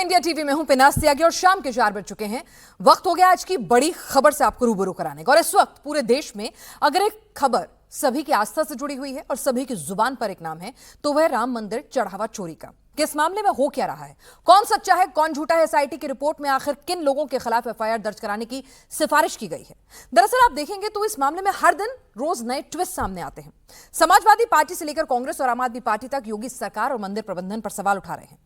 India TV में हूं पिनास त्यागी और शाम के 4 बज चुके हैं। वक्त हो गया आज की बड़ी खबर से आपको रूबरू कराने का। और इस वक्त पूरे देश में अगर एक खबर सभी की आस्था से जुड़ी हुई है और सभी की जुबान पर एक नाम है तो वह राम मंदिर चढ़ावा चोरी का। किस मामले में हो क्या रहा है, कौन सच्चा है कौन झूठा है, एसआईटी की रिपोर्ट में आखिर किन लोगों के खिलाफ एफआईआर दर्ज कराने की सिफारिश की गई है। दरअसल आप देखेंगे तो इस मामले में हर दिन रोज नए ट्विस्ट सामने आते हैं। समाजवादी पार्टी से लेकर कांग्रेस और आम आदमी पार्टी तक योगी सरकार और मंदिर प्रबंधन पर सवाल उठा रहे हैं।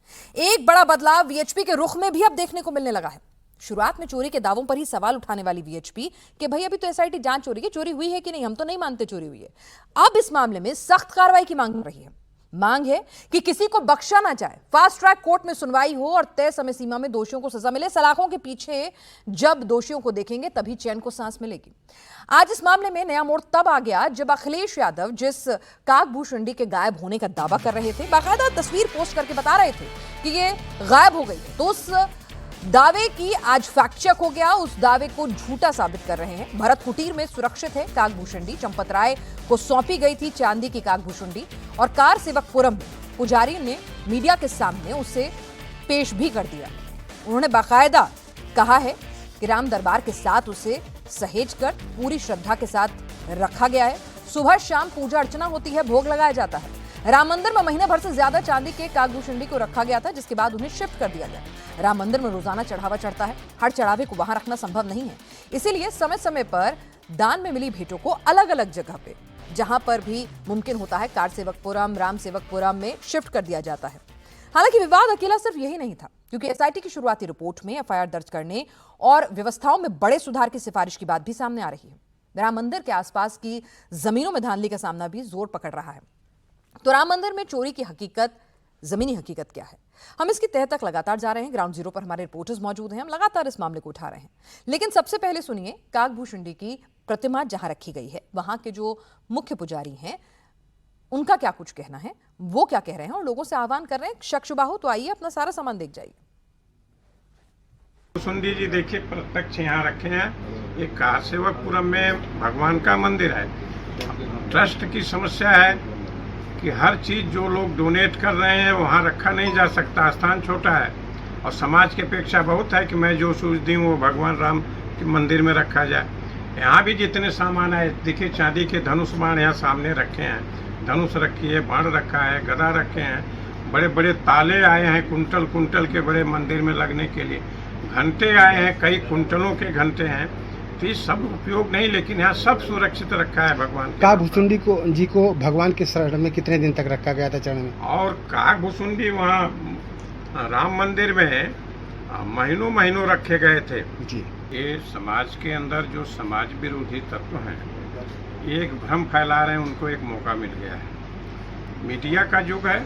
एक बड़ा बदलाव वीएचपी के रुख में भी अब देखने को मिलने लगा है। शुरुआत में चोरी के दावों पर ही सवाल उठाने वाली वीएचपी कि भाई अभी तो एसआईटी जांच हो रही है, चोरी हुई है कि नहीं, हम तो नहीं मानते चोरी हुई है। अब इस मामले में सख्त कार्रवाई की मांग कर रही है। मांग है कि किसी को बख्शा ना जाए, फास्ट ट्रैक कोर्ट में सुनवाई हो और तय समय सीमा में दोषियों को सजा मिले। सलाखों के पीछे जब दोषियों को देखेंगे तभी चैन को सांस मिलेगी। आज इस मामले में नया मोड़ तब आ गया जब अखिलेश यादव जिस काकभूषुंडी के गायब होने का दावा कर रहे थे, बाकायदा तस्वीर पोस्ट करके बता रहे थे कि ये गायब हो गई है, तो उस दावे की आज फैक्ट चेक हो गया। उस दावे को झूठा साबित कर रहे हैं। भरत कुटीर में सुरक्षित है काकभूषुंडी। चंपत राय को सौंपी गई थी चांदी की काकभूषुंडी और कार सेवकपुरम में पुजारी ने मीडिया के सामने उसे पेश भी कर दिया। उन्होंने बाकायदा कहा है कि राम दरबार के साथ उसे सहेज कर पूरी श्रद्धा के साथ रखा गया है। सुबह शाम पूजा अर्चना होती है, भोग लगाया जाता है। राम मंदिर में महीने भर से ज्यादा चांदी के काकभूषुंडी को रखा गया था, जिसके बाद उन्हें शिफ्ट कर दिया गया। राम मंदिर में रोजाना चढ़ावा चढ़ता है, हर चढ़ावे को वहां रखना संभव नहीं है। इसीलिए समय समय पर दान में मिली भेंटों को अलग अलग जगह पे जहां पर भी मुमकिन होता है कार सेवकपुरम, राम सेवकपुरम में शिफ्ट कर दिया जाता है। हालांकि विवाद अकेला सिर्फ यही नहीं था, क्योंकि एसआईटी की शुरुआती रिपोर्ट में एफआईआर दर्ज करने और व्यवस्थाओं में बड़े सुधार की सिफारिश की बात भी सामने आ रही है। राम मंदिर के आसपास की जमीनों में धांधली का सामना भी जोर पकड़ रहा है। तो राम मंदिर में चोरी की हकीकत, जमीनी हकीकत क्या है, हम इसकी तह तक लगातार जा रहे हैं। ग्राउंड जीरो पर हमारे रिपोर्टर्स मौजूद हैं, हम लगातार इस मामले को उठा रहे हैं। लेकिन सबसे पहले सुनिए काकभूषुंडी की प्रतिमा जहां रखी गई है वहां के जो मुख्य पुजारी हैं उनका क्या कुछ कहना है, वो क्या कह रहे हैं और लोगों से आह्वान कर रहे हैं। शक शुबा हो तो आइए अपना सारा सामान देख जाइए। सुंदी जी देखिए प्रत्यक्ष यहाँ रखे हैं। ये कार सेवकपुरम में भगवान का मंदिर है। ट्रस्ट की समस्या है कि हर चीज जो लोग डोनेट कर रहे हैं वहाँ रखा नहीं जा सकता, स्थान छोटा है और समाज की अपेक्षा बहुत है कि मैं जो सूझ दी वो भगवान राम के मंदिर में रखा जाए। यहाँ भी जितने सामान है देखिए, चांदी के धनुष बाण यहाँ सामने रखे हैं, धनुष रखी है, बाण रखा है, गदा रखे हैं, बड़े बड़े ताले आए हैं कुंटल कुंटल के बड़े मंदिर में लगने के लिए, घंटे आए हैं, कई कुंटलों के घंटे हैं। तो ये सब उपयोग नहीं, लेकिन यहाँ सब सुरक्षित रखा है भगवान। काकभूषुंडी जी को भगवान के शरण में कितने दिन तक रखा गया था चरण में? और काकभूषुंडी वहाँ राम मंदिर में महीनों महीनों रखे गए थे जी। ये समाज के अंदर जो समाज विरोधी तत्व हैं ये एक भ्रम फैला रहे हैं, उनको एक मौका मिल गया है। मीडिया का युग है,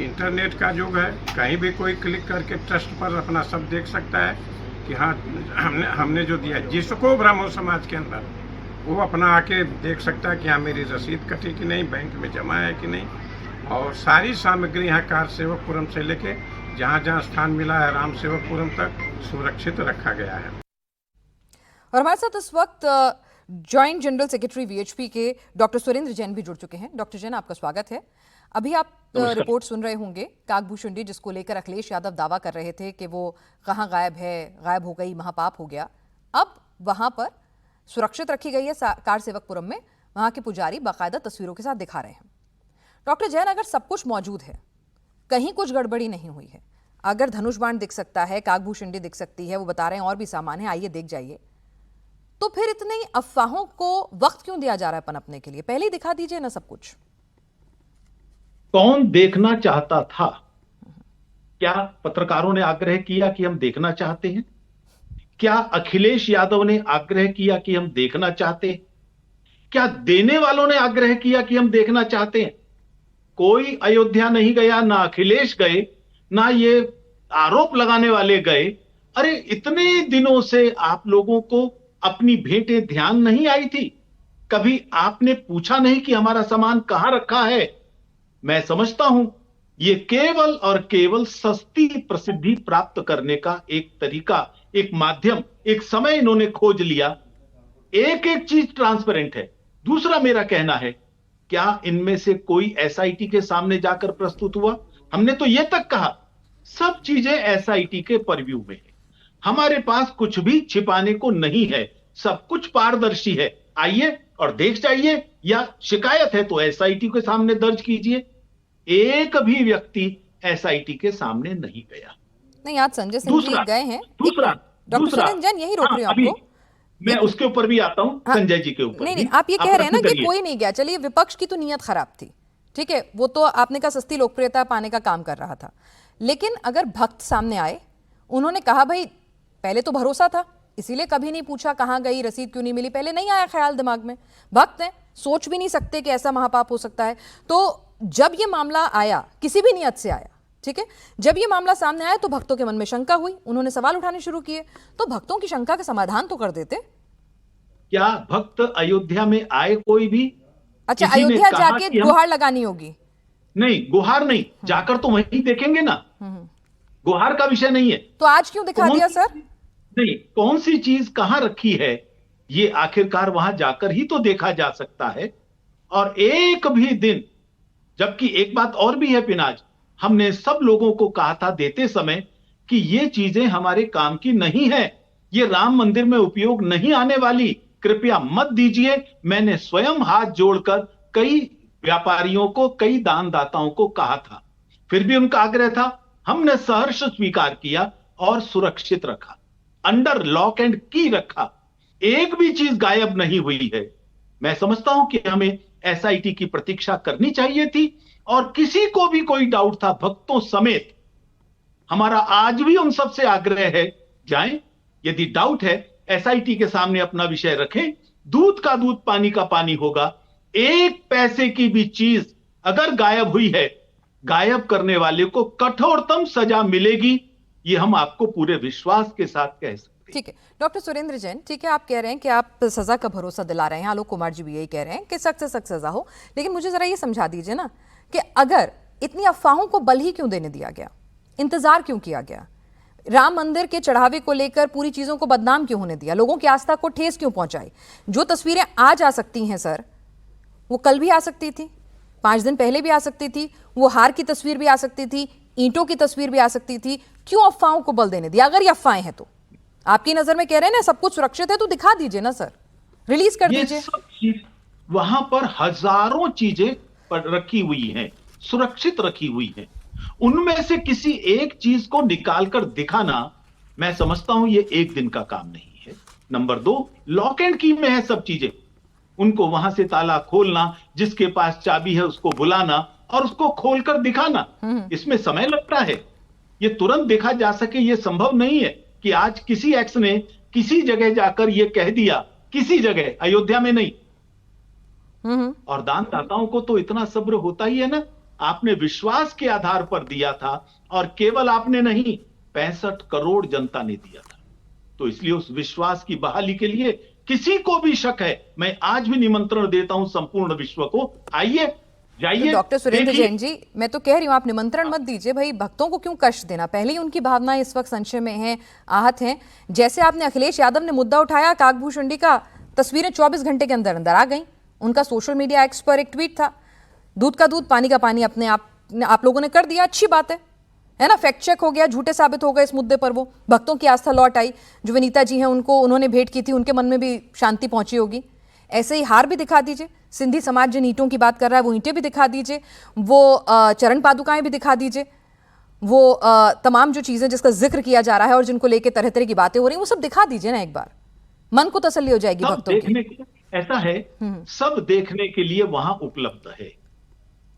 इंटरनेट का युग है, कहीं भी कोई क्लिक करके ट्रस्ट पर अपना सब देख सकता है कि हाँ हमने जो दिया। जिसको भ्रम हो समाज के अंदर वो अपना आके देख सकता है कि हाँ मेरी रसीद कटी कि नहीं, बैंक में जमा है कि नहीं। और सारी सामग्री यहाँ कार सेवकपुरम से लेके जहाँ जहाँ स्थान मिला है राम सेवकपुरम तक सुरक्षित रखा गया है। और हमारे साथ इस वक्त जॉइंट जनरल सेक्रेटरी वीएचपी के डॉक्टर सुरेंद्र जैन भी जुड़ चुके हैं। डॉक्टर जैन, आपका स्वागत है। अभी आप रिपोर्ट सुन रहे होंगे काकभूषुंडी, जिसको लेकर अखिलेश यादव दावा कर रहे थे कि वो कहाँ गायब है, गायब हो गई, महापाप हो गया। अब वहां पर सुरक्षित रखी गई है कार सेवकपुरम में, वहां के पुजारी बाकायदा तस्वीरों के साथ दिखा रहे हैं। डॉक्टर जैन, अगर सब कुछ मौजूद है, कहीं कुछ गड़बड़ी नहीं हुई है, अगर धनुष बाण दिख सकता है, काकभूषुंडी दिख सकती है, वो बता रहे हैं और भी सामान है, आइए देख जाइए, तो फिर इतनी अफवाहों को वक्त क्यों दिया जा रहा है पनपने के लिए? पहले ही दिखा दीजिए ना सब कुछ। कौन देखना चाहता था? क्या पत्रकारों ने आग्रह किया कि हम देखना चाहते हैं? क्या अखिलेश यादव ने आग्रह किया कि हम देखना चाहते हैं? क्या देने वालों ने आग्रह किया कि हम देखना चाहते हैं? कोई अयोध्या नहीं गया, ना अखिलेश गए, ना ये आरोप लगाने वाले गए। अरे इतने दिनों से आप लोगों को अपनी भेंटें ध्यान नहीं आई थी? कभी आपने पूछा नहीं कि हमारा सामान कहां रखा है? मैं समझता हूं ये केवल और केवल सस्ती प्रसिद्धि प्राप्त करने का एक तरीका, एक माध्यम, एक समय इन्होंने खोज लिया। एक एक चीज ट्रांसपेरेंट है। दूसरा मेरा कहना है, क्या इनमें से कोई एसआईटी के सामने जाकर प्रस्तुत हुआ? हमने तो यह तक कहा सब चीजें एसआईटी के परव्यू में है। हमारे पास कुछ भी छिपाने को नहीं है, सब कुछ पारदर्शी है। आइए और देख जाइए, या शिकायत है तो एसआईटी के सामने दर्ज कीजिए। एक भी व्यक्ति एसआईटी के सामने नहीं गया। नहीं, आज संजय सिंह जी गए हैं। डॉक्टर सुरेंद्र जैन, यही रोक रही हूँ आपको। मैं उसके ऊपर भी आता हूं, हाँ, संजय जी के ऊपर। नहीं, आप ये कह रहे हैं ना कि कोई नहीं गया। चलिए, विपक्ष की तो नियत खराब थी, ठीक है, वो तो आपने कहा सस्ती लोकप्रियता पाने का काम कर रहा था। लेकिन अगर भक्त सामने आए, उन्होंने कहा भाई पहले तो भरोसा था, इसीलिए कभी नहीं पूछा कहाँ गई, रसीद क्यों नहीं मिली, पहले नहीं आया ख्याल दिमाग में। भक्त हैं, सोच भी नहीं सकते कि ऐसा महापाप हो सकता है। तो जब ये मामला आया, किसी भी नियत से आया, ठीक है, जब ये मामला सामने आया तो भक्तों के मन में शंका हुई, उन्होंने सवाल उठाने शुरू किए। तो भक्तों की शंका का समाधान तो कर देते। क्या भक्त अयोध्या में आए कोई भी? अच्छा, अयोध्या जाके गुहार लगानी होगी? नहीं, गुहार नहीं, जाकर तो वहीं देखेंगे ना, गुहार का विषय नहीं है। तो आज क्यों दिखा दिया सर? नहीं, कौन सी चीज कहां रखी है, ये आखिरकार वहां जाकर ही तो देखा जा सकता है। और एक भी दिन, जबकि एक बात और भी है पिनाज, हमने सब लोगों को कहा था देते समय कि ये चीजें हमारे काम की नहीं है, ये राम मंदिर में उपयोग नहीं आने वाली, कृपया मत दीजिए। मैंने स्वयं हाथ जोड़कर कई व्यापारियों को, कई दानदाताओं को कहा था, फिर भी उनका आग्रह था। हमने सहर्ष स्वीकार किया और सुरक्षित रखा, अंडर लॉक एंड की रखा। एक भी चीज गायब नहीं हुई है। मैं समझता हूं कि हमें एसआईटी की प्रतीक्षा करनी चाहिए थी, और किसी को भी कोई डाउट था, भक्तों समेत, हमारा आज भी उन सबसे आग्रह है, जाएं, यदि डाउट है एसआईटी के सामने अपना विषय रखें। दूध का दूध, पानी का पानी होगा। एक पैसे की भी चीज अगर गायब हुई है, गायब करने वाले को कठोरतम सजा मिलेगी, ये हम आपको पूरे विश्वास के साथ कह सकते हैं। ठीक है डॉक्टर सुरेंद्र जैन, ठीक है, आप कह रहे हैं कि आप सजा का भरोसा दिला रहे हैं, आलोक कुमार जी भी यही कह रहे हैं कि सख्त से सख्त सजा हो। लेकिन मुझे जरा ये समझा दीजिए ना कि अगर इतनी अफवाहों को बल ही क्यों देने दिया गया, इंतजार क्यों किया गया, राम मंदिर के चढ़ावे को लेकर पूरी चीजों को बदनाम क्यों होने दिया, लोगों की आस्था को ठेस क्यों पहुंचाई? जो तस्वीरें आज आ सकती हैं सर, वो कल भी आ सकती थी, 5 दिन पहले भी आ सकती थी, वो हार की तस्वीर भी आ सकती थी, ईंटों की तस्वीर भी आ सकती थी। क्यों अफवाहों को बल देने दिया? अगर ये अफवाहें हैं तो आपकी नजर में कह रहे हैं ना सब कुछ सुरक्षित है, तो दिखा दीजिए ना सर, रिलीज कर दीजिए। वहां पर हजारों चीजें रखी हुई हैं, सुरक्षित रखी हुई हैं। उनमें से किसी एक चीज को निकालकर दिखाना, मैं समझता हूं ये एक दिन का काम नहीं है। नंबर 2, लॉक एंड की में है सब चीजें, उनको वहां से ताला खोलना, जिसके पास चाबी है उसको बुलाना और उसको खोलकर दिखाना, इसमें समय लगता है। ये तुरंत देखा जा सके ये संभव नहीं है कि आज किसी एक्स ने किसी जगह जाकर ये कह दिया, किसी जगह, अयोध्या में नहीं। और दानदाताओं को तो इतना सब्र होता ही है ना, आपने विश्वास के आधार पर दिया था, और केवल आपने नहीं, 65 करोड़ जनता ने दिया था। तो इसलिए उस विश्वास की बहाली के लिए किसी को भी शक है, मैं आज भी निमंत्रण देता हूं संपूर्ण विश्व को, आइए जाइए। तो डॉक्टर सुरेंद्र जैन जी, मैं तो कह रही हूं आप निमंत्रण मत दीजिए भाई, भक्तों को क्यों कष्ट देना? पहले ही उनकी भावनाएं इस वक्त संशय में हैं, आहत हैं। जैसे आपने अखिलेश यादव ने मुद्दा उठाया काकभूषुंडी का, तस्वीरें 24 घंटे के अंदर अंदर आ गई। उनका सोशल मीडिया एक्स पर एक ट्वीट था, दूध का दूध पानी का पानी अपने आप लोगों ने कर दिया, अच्छी बात है ना, फैक्ट चेक हो गया, झूठे साबित हो गए इस मुद्दे पर, वो भक्तों की आस्था लौट आई। जो विनीता जी हैं उन्होंने भेंट की थी, उनके मन में भी शांति पहुंची होगी। ऐसे ही हार भी दिखा दीजिए, सिंधी समाज जिन ईंटों की बात कर रहा है वो ईंटें भी दिखा दीजिए, वो चरण पादुकाएं भी दिखा दीजिए, वो तमाम जो चीजें जिसका जिक्र किया जा रहा है और जिनको लेकर तरह तरह की बातें हो रही हैं, वो सब दिखा दीजिए ना, एक बार मन को तसल्ली हो जाएगी भक्तों की। ऐसा है, सब देखने के लिए वहां उपलब्ध है,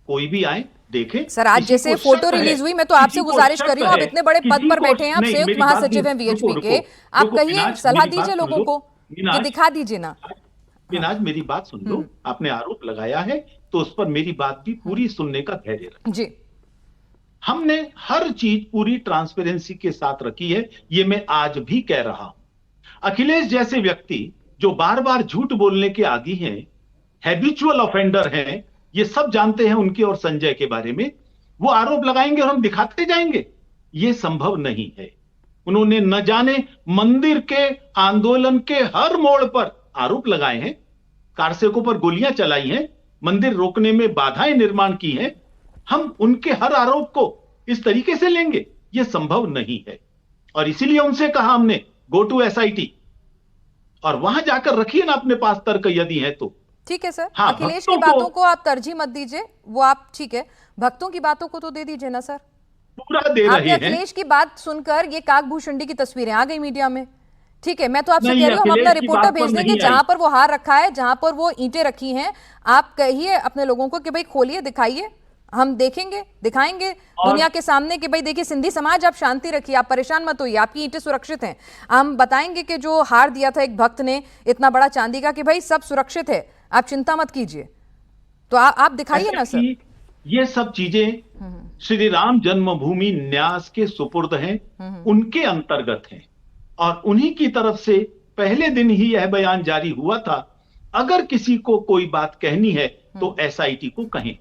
कोई भी आए देखे। सर आज जैसे फोटो रिलीज हुई, मैं तो आपसे गुजारिश कर रही हूँ, आप इतने बड़े पद पर बैठे हैं, आप संयुक्त महासचिव हैं वीएचपी के, आप कहिए, सलाह दीजिए लोगों को, ये दिखा दीजिए ना। आज मेरी बात सुन लो, आपने आरोप लगाया है तो उस पर मेरी बात भी पूरी सुनने का धैर्य रखें जी। हमने हर चीज पूरी ट्रांसपेरेंसी के साथ रखी है, ये मैं आज भी कह रहा हूं। अखिलेश जैसे व्यक्ति जो बार बार झूठ बोलने के आदी हैं, हैबिचुअल ऑफेंडर हैं, ये सब जानते हैं उनके और संजय के बारे में, वो आरोप लगाएंगे और हम दिखाते जाएंगे, ये संभव नहीं है। उन्होंने न जाने मंदिर के आंदोलन के हर मोड़ पर आरोप लगाए हैं, कारसेकों पर गोलियां चलाई हैं, मंदिर रोकने में बाधाएं निर्माण की हैं। हम उनके हर आरोप को इस तरीके से लेंगे? यह संभव नहीं है। और इसीलिए उनसे कहा हमने गो टू एसआईटी, और वहां जाकर रखिए ना अपने पास तर्क यदि है तो। ठीक है सर, हाँ, अखिलेश की बातों को आप तरजीह मत दीजिए, वो आप ठीक है, भक्तों की बातों को तो दे दीजिए ना सर। पूरा दे आपने रहे हैं। अखिलेश की बात सुनकर ये काकभूषणी की तस्वीरें आ गई मीडिया में, ठीक है, मैं तो आपसे नहीं, कह रही हूँ हम अखिलेश अपना की रिपोर्टर बात पर भेज देंगे नहीं जहां आई। पर वो हार रखा है, जहां पर वो ईंटें रखी हैं, आप कहिए अपने लोगों को कि भाई खोलिए, दिखाइए, हम देखेंगे, दिखाएंगे दुनिया के सामने कि भाई देखिए सिंधी समाज, आप शांति रखिए, आप परेशान मत होइए, आपकी ईंटें सुरक्षित हैं। हम बताएंगे कि जो हार दिया था एक भक्त ने इतना बड़ा चांदी का, कि भाई सब सुरक्षित है, आप चिंता मत कीजिए। तो आप दिखाइए ना सर। ये सब चीजें श्री राम जन्मभूमि न्यास के सुपुर्द हैं, उनके अंतर्गत हैं, और उन्हीं की तरफ से पहले दिन ही यह बयान जारी हुआ था, अगर किसी को कोई बात कहनी है तो एसआईटी को कहें,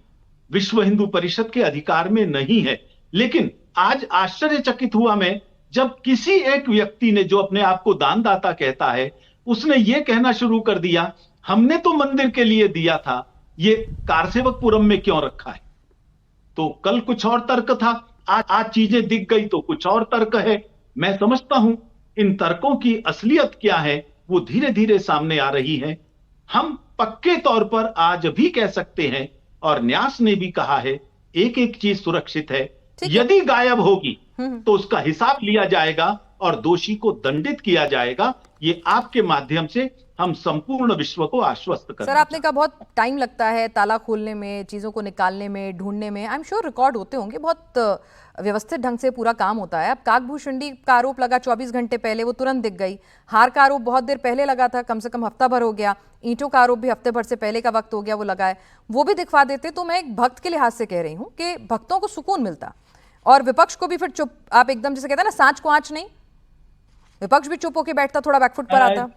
विश्व हिंदू परिषद के अधिकार में नहीं है। लेकिन आज आश्चर्यचकित हुआ मैं जब किसी एक व्यक्ति ने, जो अपने आप को दानदाता कहता है, उसने यह कहना शुरू कर दिया, हमने तो मंदिर के लिए दिया था, ये कारसेवकपुरम में क्यों रखा है। तो कल कुछ और तर्क था, आज चीजें दिख गई तो कुछ और तर्क है। मैं समझता हूं इन तर्कों की असलियत क्या है वो धीरे धीरे सामने आ रही है। हम पक्के तौर पर आज भी कह सकते हैं, और न्यास ने भी कहा है, एक एक चीज सुरक्षित है, यदि गायब होगी तो उसका हिसाब लिया जाएगा और दोषी को दंडित किया जाएगा। ये आपके माध्यम से हम संपूर्ण विश्व को आश्वस्त करना सर, आपने कहा बहुत टाइम लगता है ताला खोलने में, चीजों को निकालने में, ढूंढने में, आई एम श्योर रिकॉर्ड होते होंगे, बहुत व्यवस्थित ढंग से पूरा काम होता है। अब काकभूषणी का आरोप लगा 24 घंटे पहले, वो तुरंत दिख गई। हार का आरोप बहुत देर पहले लगा था, कम से कम हफ्ता भर हो गया। ईंटों का आरोप भी हफ्ते भर से पहले का वक्त हो गया, वो लगाए, वो भी दिखवा देते। तो मैं एक भक्त के लिहाज से कह रही हूँ कि भक्तों को सुकून मिलता, और विपक्ष को भी फिर चुप, आप एकदम जैसे कहते हैं ना, सांच को आंच नहीं, विपक्ष भी चुप होकर बैठता, थोड़ा बैकफुट पर आता।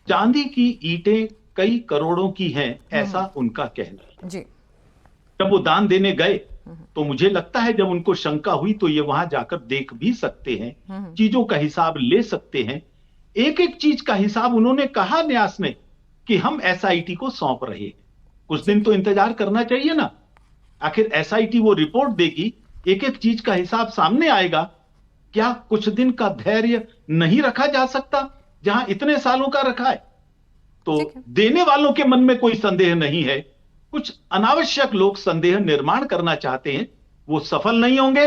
चांदी की ईंटें कई करोड़ों की हैं, ऐसा उनका कहना है जी। जब वो दान देने गए तो मुझे लगता है जब उनको शंका हुई तो ये वहां जाकर देख भी सकते हैं, चीजों का हिसाब ले सकते हैं। एक एक चीज का हिसाब उन्होंने कहा न्यास ने कि हम एसआईटी को सौंप रहे हैं। कुछ दिन तो इंतजार करना चाहिए ना, आखिर एसआईटी वो रिपोर्ट देगी, एक एक चीज का हिसाब सामने आएगा। क्या कुछ दिन का धैर्य नहीं रखा जा सकता जहां इतने सालों का रखा है? तो देने वालों के मन में कोई संदेह नहीं है, कुछ अनावश्यक लोग संदेह निर्माण करना चाहते हैं, वो सफल नहीं होंगे।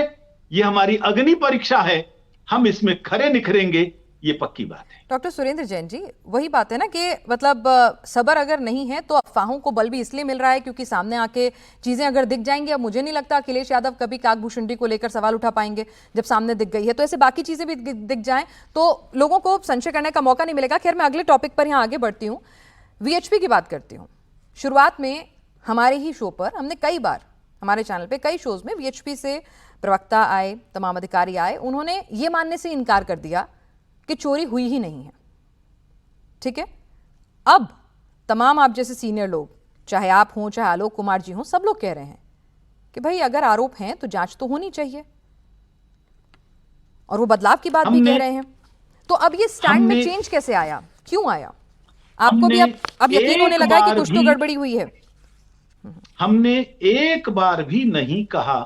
ये हमारी अग्नि परीक्षा है, हम इसमें खरे निखरेंगे, ये पक्की बात है। डॉक्टर सुरेंद्र जैन जी, वही बात है ना कि मतलब सबर अगर नहीं है तो अफवाहों को बल भी इसलिए मिल रहा है क्योंकि सामने आके चीजें अगर दिख जाएंगी। अब मुझे नहीं लगता अखिलेश यादव कभी काकभूषणी को लेकर सवाल उठा पाएंगे जब सामने दिख गई है, तो ऐसे बाकी चीजें भी दिख जाएं तो लोगों को संशय करने का मौका नहीं मिलेगा। खैर, मैं अगले टॉपिक पर यहाँ आगे बढ़ती हूँ, वीएचपी की बात करती हूँ। शुरुआत में हमारे ही शो पर हमने कई बार, हमारे चैनल पे कई शोज में वीएचपी से प्रवक्ता आए, तमाम अधिकारी आए, उन्होंने ये मानने से इनकार कर दिया कि चोरी हुई ही नहीं है। ठीक है, अब तमाम आप जैसे सीनियर लोग, चाहे आप हों चाहे आलोक कुमार जी हों, सब लोग कह रहे हैं कि भाई अगर आरोप हैं तो जांच तो होनी चाहिए, और वो बदलाव की बात भी कह रहे हैं। तो अब ये स्टैंड में चेंज कैसे आया, क्यों आया? आपको भी अब यकीन होने लगा कि कुछ तो गड़बड़ी हुई है? हमने एक बार भी नहीं कहा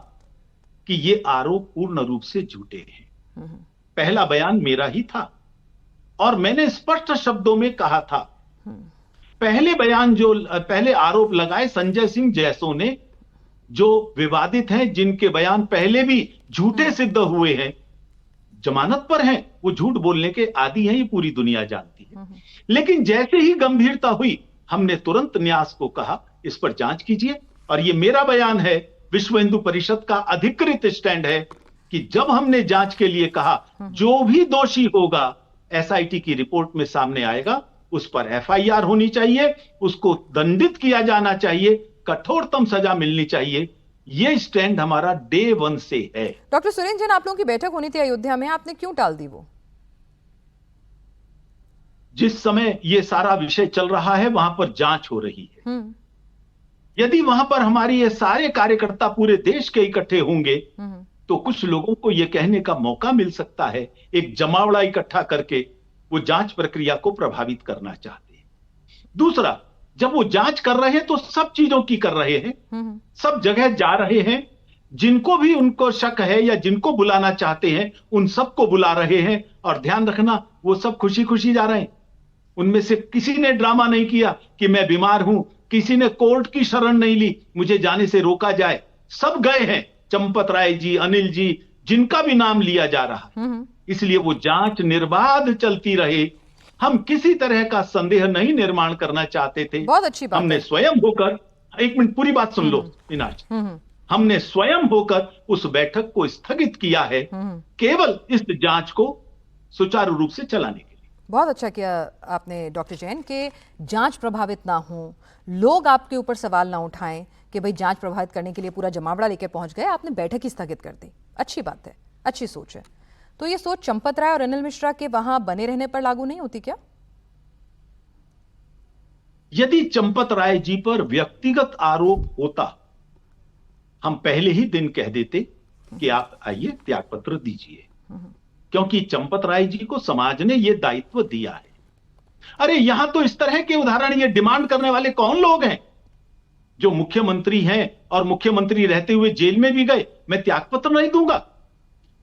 कि ये आरोप पूर्ण रूप से झूठे हैं। पहला बयान मेरा ही था और मैंने स्पष्ट शब्दों में कहा था। पहले बयान जो पहले आरोप लगाए संजय सिंह जैसों ने, जो विवादित हैं, जिनके बयान पहले भी झूठे सिद्ध हुए हैं, जमानत पर हैं, वो झूठ बोलने के आदी हैं, ये पूरी दुनिया जानती है। लेकिन जैसे ही गंभीरता हुई, हमने तुरंत न्यास को कहा इस पर जांच कीजिए। और ये मेरा बयान है, विश्व हिंदू परिषद का अधिकृत स्टैंड है कि जब हमने जांच के लिए कहा, जो भी दोषी होगा एसआईटी की रिपोर्ट में सामने आएगा, उस पर एफआईआर होनी चाहिए, उसको दंडित किया जाना चाहिए, कठोरतम सजा मिलनी चाहिए। ये स्टैंड हमारा डे 1 से है। डॉक्टर सुरेंद्र जैन, आप लोगों की बैठक होनी थी अयोध्या में, आपने क्यों टाल दी वो? जिस समय ये सारा विषय चल रहा है वहां पर जांच हो रही है। यदि वहां पर हमारे ये सारे कार्यकर्ता पूरे देश के इकट्ठे होंगे तो कुछ लोगों को यह कहने का मौका मिल सकता है, एक जमावड़ा इकट्ठा करके वो जांच प्रक्रिया को प्रभावित करना चाहते हैं। दूसरा, जब वो जांच कर रहे हैं तो सब चीजों की कर रहे हैं, सब जगह जा रहे हैं, जिनको भी उनको शक है या जिनको बुलाना चाहते हैं उन सबको बुला रहे हैं। और ध्यान रखना, वो सब खुशी खुशी जा रहे हैं। उनमें से किसी ने ड्रामा नहीं किया कि मैं बीमार हूं, किसी ने कोर्ट की शरण नहीं ली मुझे जाने से रोका जाए। सब गए हैं, चंपत राय जी, अनिल जी, जिनका भी नाम लिया जा रहा है। इसलिए वो जांच निर्बाध चलती रहे। हम किसी तरह का संदेह नहीं निर्माण करना चाहते थे। बहुत अच्छी बात हमने है। स्वयं होकर, एक मिनट पूरी बात सुन लो मीनाज, हमने स्वयं होकर उस बैठक को स्थगित किया है केवल इस जांच को सुचारू रूप से चलाने के लिए। बहुत अच्छा किया आपने डॉक्टर जैन के जांच प्रभावित ना हो, लोग आपके ऊपर सवाल ना उठाएं कि भाई जांच प्रभावित करने के लिए पूरा जमावड़ा लेके पहुंच गए, आपने बैठक ही स्थगित कर दी। अच्छी बात है, अच्छी सोच है। तो ये सोच चंपत राय और अनिल मिश्रा के वहां बने रहने पर लागू नहीं होती क्या? यदि चंपत राय जी पर व्यक्तिगत आरोप होता, हम पहले ही दिन कह देते कि आप आइए त्यागपत्र दीजिए, क्योंकि चंपत राय जी को समाज ने यह दायित्व दिया है। अरे यहां तो इस तरह के उदाहरण, ये डिमांड करने वाले कौन लोग हैं? जो मुख्यमंत्री हैं और मुख्यमंत्री रहते हुए जेल में भी गए, मैं त्यागपत्र नहीं दूंगा।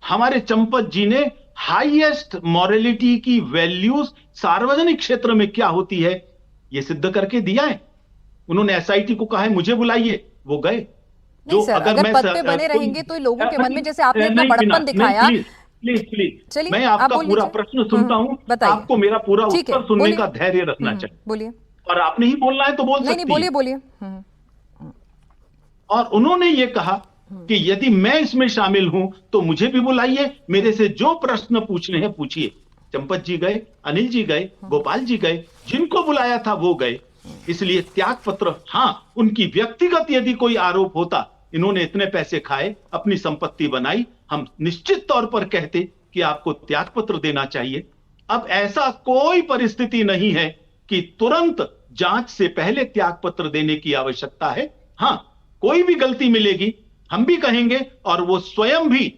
हमारे चंपत जी ने हाईएस्ट मॉरलिटी की वैल्यूज सार्वजनिक क्षेत्र में क्या होती है यह सिद्ध करके दिया है। उन्होंने एसआईटी को कहा है मुझे बुलाइए, वो गए। नहीं सर, अगर पद पे बने रहेंगे तो लोगों के मन में, जैसे आपने इतना बड़प्पन दिखाया। प्लीज चलिए, मैं आप आपका बोल पूरा लीजिए। प्रश्न सुनता हूं, बताइए। आपको मेरा पूरा ठीक है, उत्तर सुनने बोलिए। का धैर्य रखना चाहिए। बोलिए। और आपने ही बोलना है तो बोल नहीं सकती नहीं, हैं। बोलिए बोलिए। और उन्होंने ये कहा कि यदि मैं इसमें शामिल हूं तो मुझे भी बुलाइए, मेरे से जो प्रश्न पूछने हैं पूछिए। चंपत जी गए, अनिल जी गए, गोपाल जी गए, जिनको बुलाया था वो गए। इसलिए त्यागपत्र, हां, उनकी व्यक्तिगत यदि कोई आरोप होता, इन्होंने इतने पैसे खाए, अपनी संपत्ति बनाई, हम निश्चित तौर पर कहते कि आपको त्यागपत्र देना चाहिए। अब ऐसा कोई परिस्थिति नहीं है कि तुरंत जांच से पहले त्यागपत्र देने की आवश्यकता है। हां, कोई भी गलती मिलेगी हम भी कहेंगे, और वो स्वयं भी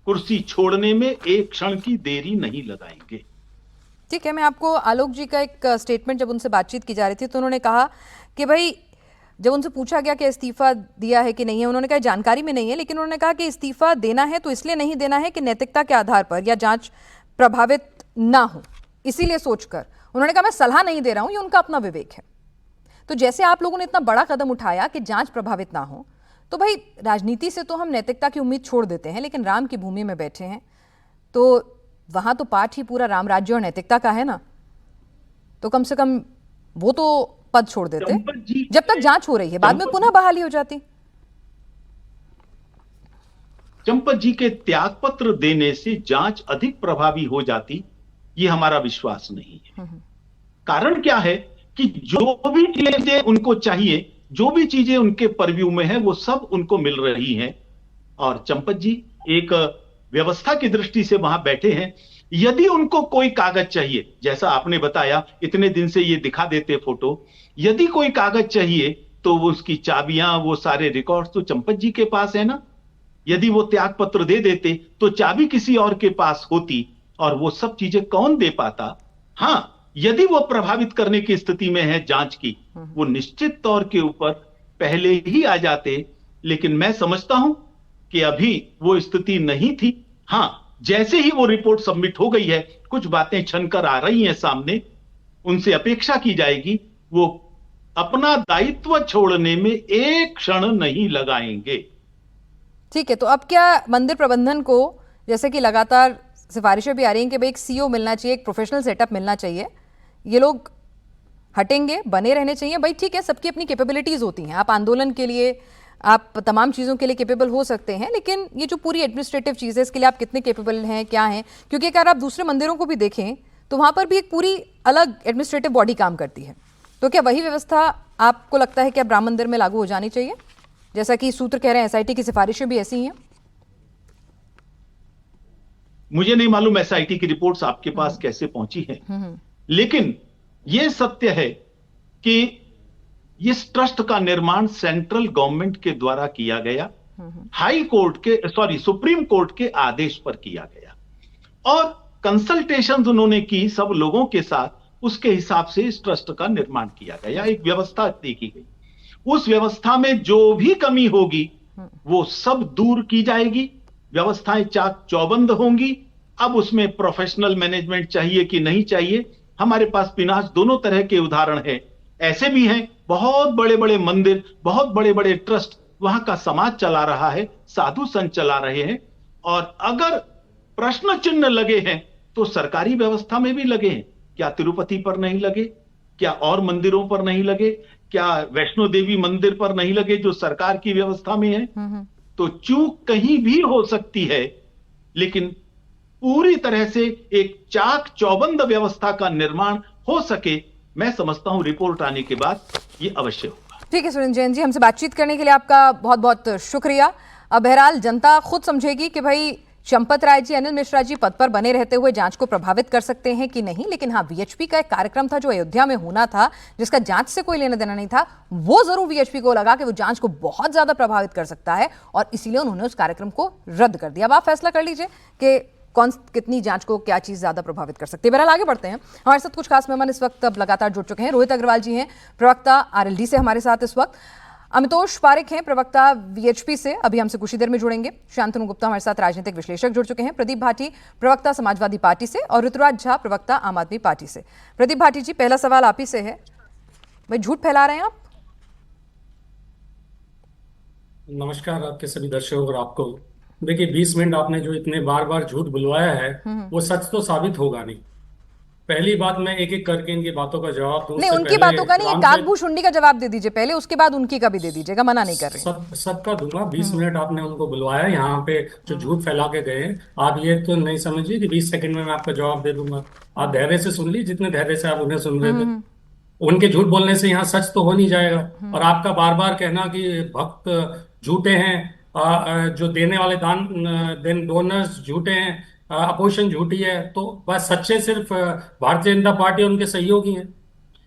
कुर्सी छोड़ने में एक क्षण की देरी नहीं लगाएंगे। ठीक है, मैं आपको आलोक जी का एक स्टेटमेंट, जब उनसे बातचीत की जा रही थी तो उन्होंने कहा कि भाई, जब उनसे पूछा गया कि इस्तीफा दिया है कि नहीं है, उन्होंने कहा जानकारी में नहीं है, लेकिन उन्होंने कहा कि इस्तीफा देना है तो इसलिए नहीं देना है कि नैतिकता के आधार पर या जांच प्रभावित ना हो, इसीलिए सोचकर। उन्होंने कहा मैं सलाह नहीं दे रहा हूं, ये उनका अपना विवेक है। तो जैसे आप लोगों ने इतना बड़ा कदम उठाया कि जांच प्रभावित ना हो, तो भाई राजनीति से तो हम नैतिकता की उम्मीद छोड़ देते हैं, लेकिन राम की भूमि में बैठे हैं तो वहां तो पाठ ही पूरा राम राज्य और नैतिकता का है ना। तो कम से कम वो तो पद छोड़ देते जब तक जांच हो रही है, बाद में पुनः बहाली हो जाती। चंपत जी के त्यागपत्र देने से जांच अधिक प्रभावी हो जाती, ये हमारा विश्वास नहीं है। कारण क्या है कि जो भी चीजें उनको चाहिए, जो भी चीजें उनके परव्यू में है, वो सब उनको मिल रही हैं। और चंपत जी एक व्यवस्था की दृष्टि से वहां बैठे हैं। यदि उनको कोई कागज चाहिए, जैसा आपने बताया, इतने दिन से ये दिखा देते फोटो, यदि कोई कागज चाहिए तो वो उसकी चाबियां, वो सारे रिकॉर्ड्स तो चंपत जी के पास है ना। यदि वो त्यागपत्र दे देते तो चाबी किसी और के पास होती, और वो सब चीजें कौन दे पाता। हां, यदि वो प्रभावित करने की स्थिति में है जांच की, वो निश्चित तौर के ऊपर पहले ही आ जाते। लेकिन मैं समझता हूं कि अभी वो स्थिति नहीं थी। हां, जैसे ही वो रिपोर्ट सबमिट हो गई है, कुछ बातें छनकर आ रही हैं सामने, उनसे अपेक्षा की जाएगी वो अपना दायित्व छोड़ने में एक क्षण नहीं लगाएंगे। ठीक है, तो अब क्या मंदिर प्रबंधन को, जैसे कि लगातार सिफारिशें भी आ रही हैं कि भाई एक सीईओ मिलना चाहिए, एक प्रोफेशनल सेटअप मिलना चाहिए, ये लोग हटेंगे, बने रहने चाहिए? भाई ठीक है, सबकी अपनी कैपेबिलिटीज होती हैं, आप आंदोलन के लिए, आप तमाम चीज़ों के लिए कैपेबल हो सकते हैं, लेकिन ये जो पूरी एडमिनिस्ट्रेटिव चीज़ है, इसके लिए आप कितने कैपेबल हैं, क्या हैं? क्योंकि अगर आप दूसरे मंदिरों को भी देखें तो वहाँ पर भी एक पूरी अलग एडमिनिस्ट्रेटिव बॉडी काम करती है। तो क्या वही व्यवस्था आपको लगता है कि अब राम मंदिर में लागू हो जानी चाहिए, जैसा कि सूत्र कह रहे हैं एसआईटी की सिफारिशें भी ऐसी ही हैं? मुझे नहीं मालूम एसआईटी की रिपोर्ट्स आपके पास कैसे पहुंची है, लेकिन यह सत्य है कि इस ट्रस्ट का निर्माण सेंट्रल गवर्नमेंट के द्वारा किया गया, सुप्रीम कोर्ट के आदेश पर किया गया, और कंसल्टेशंस उन्होंने की सब लोगों के साथ, उसके हिसाब से इस ट्रस्ट का निर्माण किया गया, एक व्यवस्था देखी गई। उस व्यवस्था में जो भी कमी होगी वो सब दूर की जाएगी, व्यवस्थाएं चाक चौबंद होंगी। अब उसमें प्रोफेशनल मैनेजमेंट चाहिए कि नहीं चाहिए, हमारे पास पिनास दोनों तरह के उदाहरण हैं। ऐसे भी हैं बहुत बड़े बड़े मंदिर, बहुत बड़े बड़े ट्रस्ट वहां का समाज चला रहा है, साधु संत चला रहे हैं। और अगर प्रश्न चिन्ह लगे हैं तो सरकारी व्यवस्था में भी लगे हैं। क्या तिरुपति पर नहीं लगे? क्या और मंदिरों पर नहीं लगे? क्या वैष्णो देवी मंदिर पर नहीं लगे जो सरकार की व्यवस्था में है? तो चूक कहीं भी हो सकती है, लेकिन पूरी तरह से एक चाक चौबंद व्यवस्था का निर्माण हो सके, मैं समझता हूं रिपोर्ट आने के बाद ये अवश्य होगा। ठीक है सुरेंद्र जैन जी, हमसे बातचीत करने के लिए आपका बहुत बहुत शुक्रिया। अब बहरहाल जनता खुद समझेगी कि भाई चंपत राय जी, अनिल मिश्रा जी पद पर बने रहते हुए जांच को प्रभावित कर सकते हैं कि नहीं। लेकिन हाँ, वीएचपी का एक कार्यक्रम था जो अयोध्या में होना था, जिसका जांच से कोई लेना देना नहीं था, वो जरूर वीएचपी को लगा कि वो जांच को बहुत ज्यादा प्रभावित कर सकता है और इसीलिए उन्होंने उस कार्यक्रम को रद्द कर दिया। अब आप फैसला कर लीजिए कि कौन कितनी जांच को क्या चीज ज्यादा प्रभावित कर सकती है। बहरहाल आगे बढ़ते हैं। हमारे साथ कुछ खास मेहमान इस वक्त अब लगातार जुड़ चुके हैं। रोहित अग्रवाल जी हैं, प्रवक्ता आरएलडी से हमारे साथ इस वक्त। अमितोष पारिक हैं, प्रवक्ता वीएचपी से, अभी हमसे कुछ ही देर में जुड़ेंगे। शांतनु गुप्ता हमारे साथ राजनीतिक विश्लेषक जुड़ चुके हैं। प्रदीप भाटी, प्रवक्ता समाजवादी पार्टी से, और ऋतुराज झा, प्रवक्ता आम आदमी पार्टी से। प्रदीप भाटी जी, पहला सवाल आप ही से है, भाई झूठ फैला रहे हैं आप? नमस्कार आपके सभी दर्शकों और आपको। देखिए 20 मिनट आपने जो इतने बार बार झूठ बुलवाया है वो सच तो साबित होगा नहीं। पहली बात, मैं एक एक करके इनकी बातों का जवाब दूं। नहीं, उससे उनकी पहले बातों का नहीं, राम काकभूषुंडी का जवाब दे दीजिए पहले, उसके बाद उनकी का भी दे दीजिएगा, मना नहीं कर रहे। सबका दूंगा। 20 मिनट आपने उनको बुलवाया यहाँ पे जो झूठ फैला के गए हैं। आप ये तो नहीं समझिए कि 20 सेकंड में मैं आपका जवाब दे दूंगा। आप धैर्य से सुन लीजिए, जितने धैर्य से आप उन्हें सुन रहे थे। उनके झूठ बोलने से यहाँ सच तो हो नहीं जाएगा। और आपका बार बार कहना कि भक्त झूठे हैं, जो देने वाले डोनर्स झूठे हैं, अपोजिशन झूठी है, तो बस सच्चे सिर्फ भारतीय जनता पार्टी और उनके सहयोगी हैं।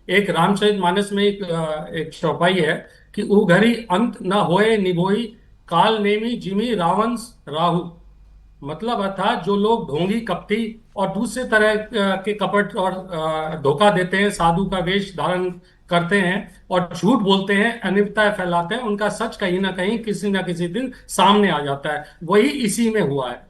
एक रामचरितमानस में एक चौपाई है कि उघरी अंत न होए निभोई काल नेमी जिमी रावंश राहु। मतलब अर्थात जो लोग ढोंगी, कपटी और दूसरे तरह के कपट और धोखा देते हैं, साधु का वेश धारण करते हैं और झूठ बोलते हैं, अनित्य फैलाते हैं, उनका सच कहीं ना कहीं किसी ना किसी दिन सामने आ जाता है। वही इसी में हुआ है।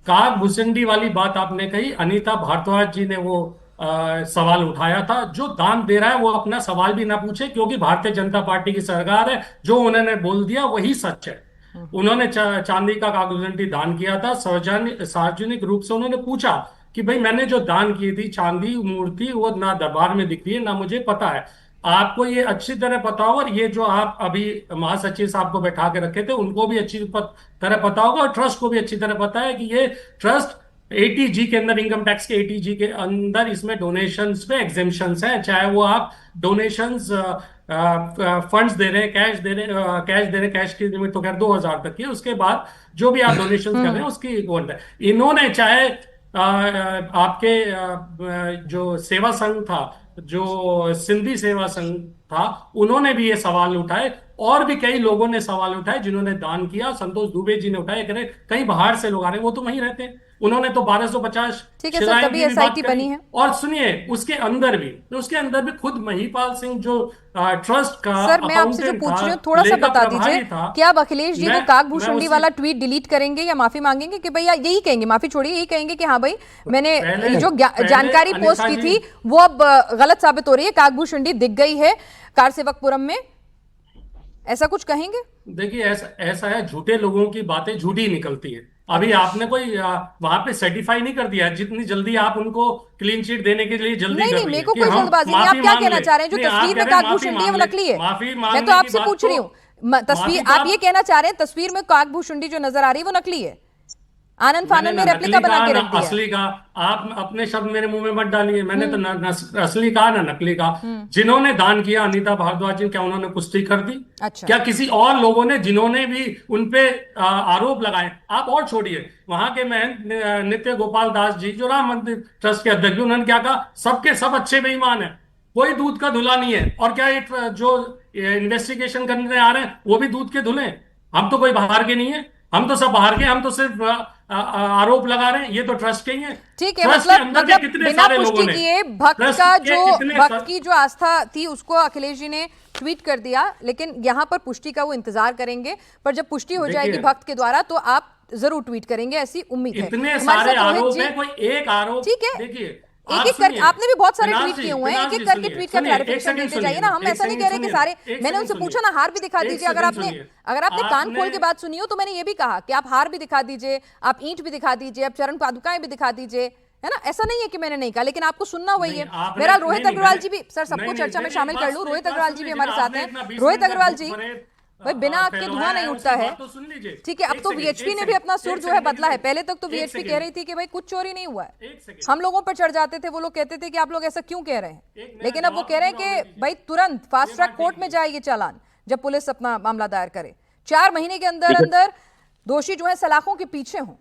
काकभूषुंडी वाली बात आपने कही, अनीता भारद्वाज जी ने वो सवाल उठाया था। जो दान दे रहा है वो अपना सवाल भी ना पूछे, क्योंकि भारतीय जनता पार्टी की सरकार है। जो उन्होंने बोल दिया वही सच है। उन्होंने चांदी का काकभूषुंडी दान किया था। सार्वजनिक रूप से उन्होंने पूछा कि भाई मैंने जो दान की थी चांदी मूर्ति, वो ना दरबार में दिखती है ना मुझे पता है। आपको ये अच्छी तरह पता होगा, और ये जो आप अभी महासचिव साहब को बैठा के रखे थे उनको भी अच्छी तरह पता होगा, और ट्रस्ट को भी अच्छी तरह पता है कि ये ट्रस्ट एटीजी के अंदर, इनकम टैक्स के एटीजी के अंदर, इसमें डोनेशंस पे एग्जेम्पशंस हैं। चाहे वो आप डोनेशंस फंड्स दे रहे हैं, कैश दे रहे हैं, कैश की लिमिट तो खैर 2000 तक की है। उसके बाद जो भी आप डोनेशंस कर रहे हैं उसकी इन्होंने चाहे आपके जो सेवा संघ था, जो सिंधी सेवा संघ था, उन्होंने भी ये सवाल उठाए, और भी कई लोगों ने सवाल उठाए जिन्होंने दान किया। संतोष दुबे जी ने उठाए, कह रहे कई बाहर से लोग आ रहे हैं, वो तो वहीं रहते हैं। उन्होंने तो 1250 ठीक है सर, तभी एसआईटी बनी है। और सुनिए, उसके अंदर भी खुद महिपाल सिंह जो ट्रस्ट का सर, मैं आपसे जो पूछ रही हूँ थोड़ा सा बता दीजिए, क्या आप अखिलेश जी को काकभूषुंडी वाला ट्वीट डिलीट करेंगे या माफी मांगेंगे कि भैया, यही कहेंगे, माफी छोड़िए, यही कहेंगे कि हाँ भाई मैंने जो जानकारी पोस्ट की थी वो अब गलत साबित हो रही है, काकभूषुंडी दिख गई है कारसेवकपुरम में, ऐसा कुछ कहेंगे? देखिए ऐसा है, झूठे लोगों की बातें झूठी निकलती है। अभी आपने कोई वहां पे सर्टिफाई नहीं कर दिया, जितनी जल्दी आप उनको क्लीन चिट देने के लिए जल्दी नहीं, मेरे को कोई जल्दबाजी नहीं। आप क्या कहना चाह रहे हैं? जो तस्वीर में काकभूषुंडी है वो नकली है? मैं तो आपसे पूछ रही हूँ, तस्वीर आप ये कहना चाह रहे हैं तस्वीर में काकभूषुंडी जो नजर आ रही है वो नकली है? आनंद फानन में रेप्लिका बना के रख दिया। असली का आप अपने शब्द मेरे मुंह में मत डालिए। मैंने तो असली कहा ना नकली कहा। जिन्होंने दान किया अनीता भारद्वाज जी, क्या उन्होंने पुष्टि कर दी? अच्छा। क्या किसी और लोगों ने, जिन्होंने भी उनपे आरोप लगाए, आप और छोड़िए, वहां के महंत नित्य गोपाल दास जी जो राम मंदिर ट्रस्ट के अध्यक्ष, उन्होंने क्या कहा? सबके सब अच्छे बेईमान है, कोई दूध का धुला नहीं है। और क्या ये जो इन्वेस्टिगेशन करने आ रहे हैं वो भी दूध के धुले? हम तो कोई बाहर के नहीं है। हम तो सब बाहर के, हम तो सिर्फ आरोप लगा रहे हैं, ये तो ट्रस्ट के ही है। ठीक है, ट्रस्ट के मतलब अंदर के कितने बिना सारे लोगों पुष्टि ने, किए भक्त ट्रस्ट का के जो कितने भक्त की जो आस्था थी उसको अखिलेश जी ने ट्वीट कर दिया, लेकिन यहाँ पर पुष्टि का वो इंतजार करेंगे, पर जब पुष्टि हो जाएगी देखिए, भक्त के द्वारा तो आप जरूर ट्वीट करेंगे, ऐसी उम्मीद है। इतने हमारे सारे साथ रोहित आरोप जी, है, कोई एक आरोप, ठीक है, देखिए एक आप एक सुनिए, कर आपने भी बहुत सारे पिनाक ट्वीट जी, किए हुए हैं, पिनाक एक एक जी करके सुनिए, ट्वीट का सुनिए, एक क्लैरिफिकेशन सेकंड देते जाइए ना, हम सुनिए, ऐसा नहीं एक कह रहे कि सेकंड सारे, सुनिए, मैंने एक उनसे सेकंड पूछा ना, हार भी दिखा एक दीजिए, सेकंड सुनिए। अगर आपने कान खोल आपने के बात सुनी हो तो मैंने ये भी कहा कि आप हार भी दिखा दीजिए, आप ईंट भी दिखा दीजिए, आप चरण पादुकाएं भी दिखा दीजिए, है ना, ऐसा नहीं है कि मैंने नहीं कहा, लेकिन आपको सुनना वही नहीं, है। आपने- मेरा रोहित नहीं, अग्रवाल मैंने- जी भी, सर सबको नहीं, चर्चा में नहीं, शामिल एक कर बात लूं, सुन- रोहित एक बात अग्रवाल सुन जी भी लीजिए हमारे ना, साथ आपने इतना हैं। 20 रोहित मिनट का अग्रवाल झूठ जी, फरेब, भाई बिना आग के धुआं फैलवाया नहीं है, उठता उसकी है। बात तो सुन लीजिए। ठीक है, अब एक तो सेकंड, वीएचपी एक ने भी सेकंड, अपना सुर एक जो है सेकंड, बदला है, एक पहले तक तो सेकंड, वीएचपी कह रही थी कि भाई कुछ चोरी नहीं हुआ है, एक सेकंड। हम लोगों पर चढ़ जाते थे, वो लोग कहते थे कि आप लोग ऐसा क्यों कह रहे हैं, एक मेरा लेकिन अब वो जवाब कह रहे हैं पूरा होने कि दीजिए। भाई तुरंत फास्ट ये ट्रैक बात कोर्ट ठीक में है। जाए ये चालान, जब पुलिस अपना मामला दायर करे, 4 महीने के अंदर देखिए अंदर दोषी जो है सलाखों के पीछे हों।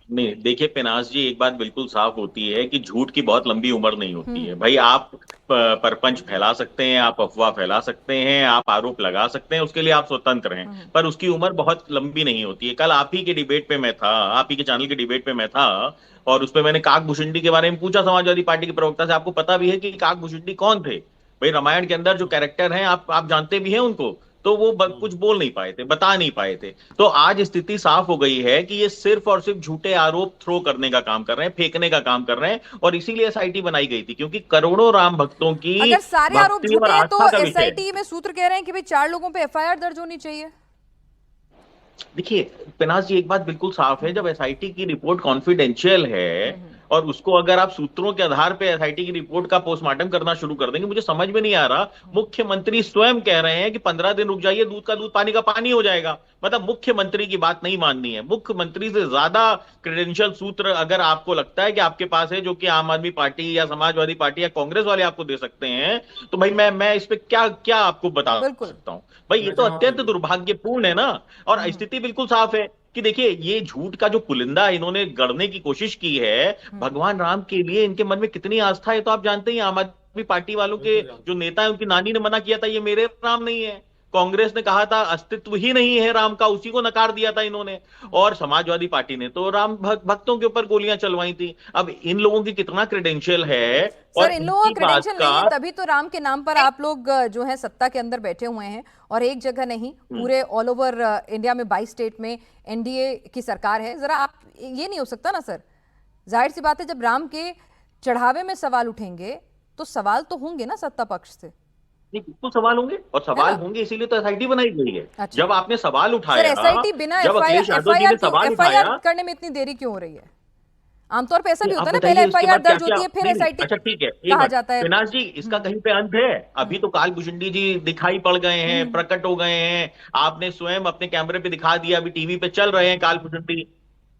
नहीं, देखिए पिनास जी, एक बात बिल्कुल साफ होती है कि झूठ की बहुत लंबी उम्र नहीं होती है भाई। आप परपंच फैला सकते हैं, आप अफवाह फैला सकते हैं, आप आरोप लगा सकते हैं, उसके लिए आप स्वतंत्र हैं, पर उसकी उम्र बहुत लंबी नहीं होती है। कल आप ही के डिबेट पे मैं था, आप ही के चैनल के डिबेट पे मैं था, और उस पे मैंने काकभूषुंडी के बारे में पूछा समाजवादी पार्टी के प्रवक्ता से। आपको पता भी है कि काकभूषुंडी कौन थे? भाई रामायण के अंदर जो कैरेक्टर हैं, आप जानते भी हैं उनको, तो वो कुछ बोल नहीं पाए थे, बता नहीं पाए थे। तो आज स्थिति साफ हो गई है कि ये सिर्फ और सिर्फ झूठे आरोप थ्रो करने का काम कर रहे हैं, फेंकने का काम कर रहे हैं, और इसीलिए एसआईटी बनाई गई थी, क्योंकि करोड़ों राम भक्तों की अगर सारे आरोप भक्ति और झूठे हैं आस्था तो का विषय है। एसआईटी में सूत्र कह रहे हैं कि भाई 4 लोगों पे एफआईआर दर्ज होनी चाहिए। देखिए पिनास जी, एक बात बिल्कुल साफ है, जब एसआईटी की रिपोर्ट कॉन्फिडेंशियल है और उसको अगर आप सूत्रों के आधार पे एसआईटी की रिपोर्ट का पोस्टमार्टम करना शुरू कर देंगे, मुझे समझ में नहीं आ रहा। मुख्यमंत्री स्वयं कह रहे हैं कि 15 दिन रुक जाइए, दूध का दूध पानी का पानी हो जाएगा। मतलब मुख्यमंत्री की बात नहीं माननी है। मुख्यमंत्री से ज्यादा क्रेडेंशियल सूत्र अगर आपको लगता है कि आपके पास है, जो कि आम आदमी पार्टी या समाजवादी पार्टी या कांग्रेस वाले आपको दे सकते हैं, तो भाई मैं इस पे क्या क्या आपको बता बिल्कुल। सकता हूं। भाई ये तो अत्यंत दुर्भाग्यपूर्ण है ना। और स्थिति बिल्कुल साफ है कि देखिए, ये झूठ का जो पुलिंदा इन्होंने गढ़ने की कोशिश की है, भगवान राम के लिए इनके मन में कितनी आस्था है तो आप जानते हैं। आम आदमी पार्टी वालों के जो नेता है, उनकी नानी ने मना किया था, ये मेरे राम नहीं है। कांग्रेस ने कहा था अस्तित्व ही नहीं है राम का, उसी को नकार दिया था इन्होंने। और समाजवादी पार्टी ने तो राम भक्तों के ऊपर गोलियां चलवाई थी। अब इन लोगों की कितना क्रेडेंशियल है सर, और इन लोगों का इनकी बात क्रेडेंशियल नहीं है, का तभी तो राम के नाम पर आप लोग जो है सत्ता के अंदर बैठे हुए हैं, और एक जगह नहीं, पूरे ऑल ओवर इंडिया में 22 स्टेट में एनडीए की सरकार है। जरा आप, ये नहीं हो सकता ना सर, जाहिर सी बात है जब राम के चढ़ावे में सवाल उठेंगे तो सवाल तो होंगे ना सत्ता पक्ष से। नहीं, बिल्कुल सवाल होंगे, और सवाल होंगे इसीलिए तो एसआईटी बनाई गई है। अच्छा। जब आपने सवाल सर, उठाया, एसआईटी बिना जब अखिलेश यादव जी ने सवाल एफआईआर उठाया, करने में इतनी देरी क्यों हो रही है? आमतौर पे ऐसा भी आप होता है ना, बताइए पहले उसके एफआईआर बाद क्या दर्ज क्या होती है फिर नहीं, नहीं, एसआईटी अच्छा ठीक है, एक कहा बात, जाता है। पिनास जी, इसका कहीं पे अंत है? अभी तो काकभूषुंडी जी दिखाई पड़ गए हैं, प्रकट हो गए हैं, आपने स्वयं अपने कैमरे पे दिखा दिया, अभी टीवी पे चल रहे हैं काकभूषुंडी,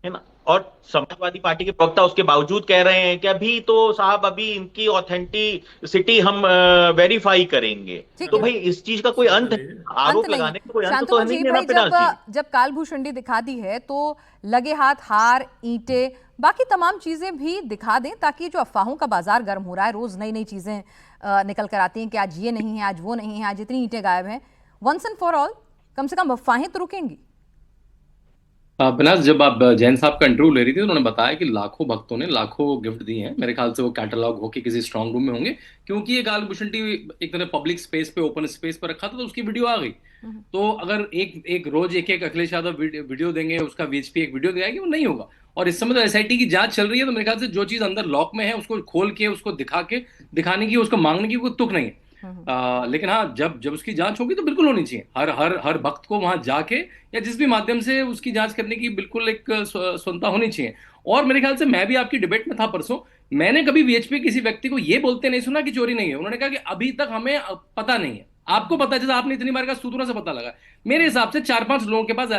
है ना। और समाजवादी पार्टी के प्रवक्ता उसके बावजूद कह रहे हैं कि अभी तो साहब, अभी इनकी ऑथेंटिसिटी हम वेरीफाई करेंगे। ठीक तो है। भाई इस चीज का कोई अंत है? आरोप अंत नहीं। लगाने का कोई अंत शांतनु तो जी, नहीं है ना भाई पिनास जी। जब कालभूषुंडी दिखा दी है तो लगे हाथ हार, ईंटें, बाकी तमाम चीजें भी दिखा दें, ताकि जो अफवाहों का बाजार गर्म हो रहा है, रोज नई नई चीजें निकल कर आती हैं कि आज ये नहीं है, आज वो नहीं है, आज इतनी ईंटें गायब हैं। वंस एंड फॉर ऑल कम से कम अफवाहें तो रुकेंगी। पिनास, जब आप जैन साहब का इंटरव्यू ले रही थी, उन्होंने बताया कि लाखों भक्तों ने लाखों गिफ्ट दिए हैं। मेरे ख्याल से वो कैटलॉग होके किसी स्ट्रांग रूम में होंगे, क्योंकि ये कालभूषुंडी एक तरह पब्लिक स्पेस पे, ओपन स्पेस पे रखा था, तो उसकी वीडियो आ गई। तो अगर एक रोज एक अखिलेश यादव वीडियो देंगे, उसका वीएचपी एक वीडियो दिखाएगी, वो नहीं होगा। और इस समय तो एसआईटी की जांच चल रही है, तो मेरे ख्याल से जो चीज अंदर लॉक में है उसको खोल के, उसको दिखाने की, उसको मांगने की कोई तुक नहीं है। लेकिन हाँ, जब उसकी जांच होगी तो बिल्कुल होनी चाहिए। हर भक्त को वहां जाके या जिस भी माध्यम से उसकी जांच करने की बिल्कुल एक स्वतंत्रता होनी चाहिए। और मेरे ख्याल से मैं भी आपकी डिबेट में था परसों, मैंने कभी वीएचपी किसी व्यक्ति को ये बोलते नहीं सुना कि चोरी नहीं है। उन्होंने कहा कि अभी तक हमें पता नहीं है। आपको पता है, जैसे आपने इतनी बार कहा सूत्रों से पता लगा, मेरे हिसाब से 4-5 लोगों के पास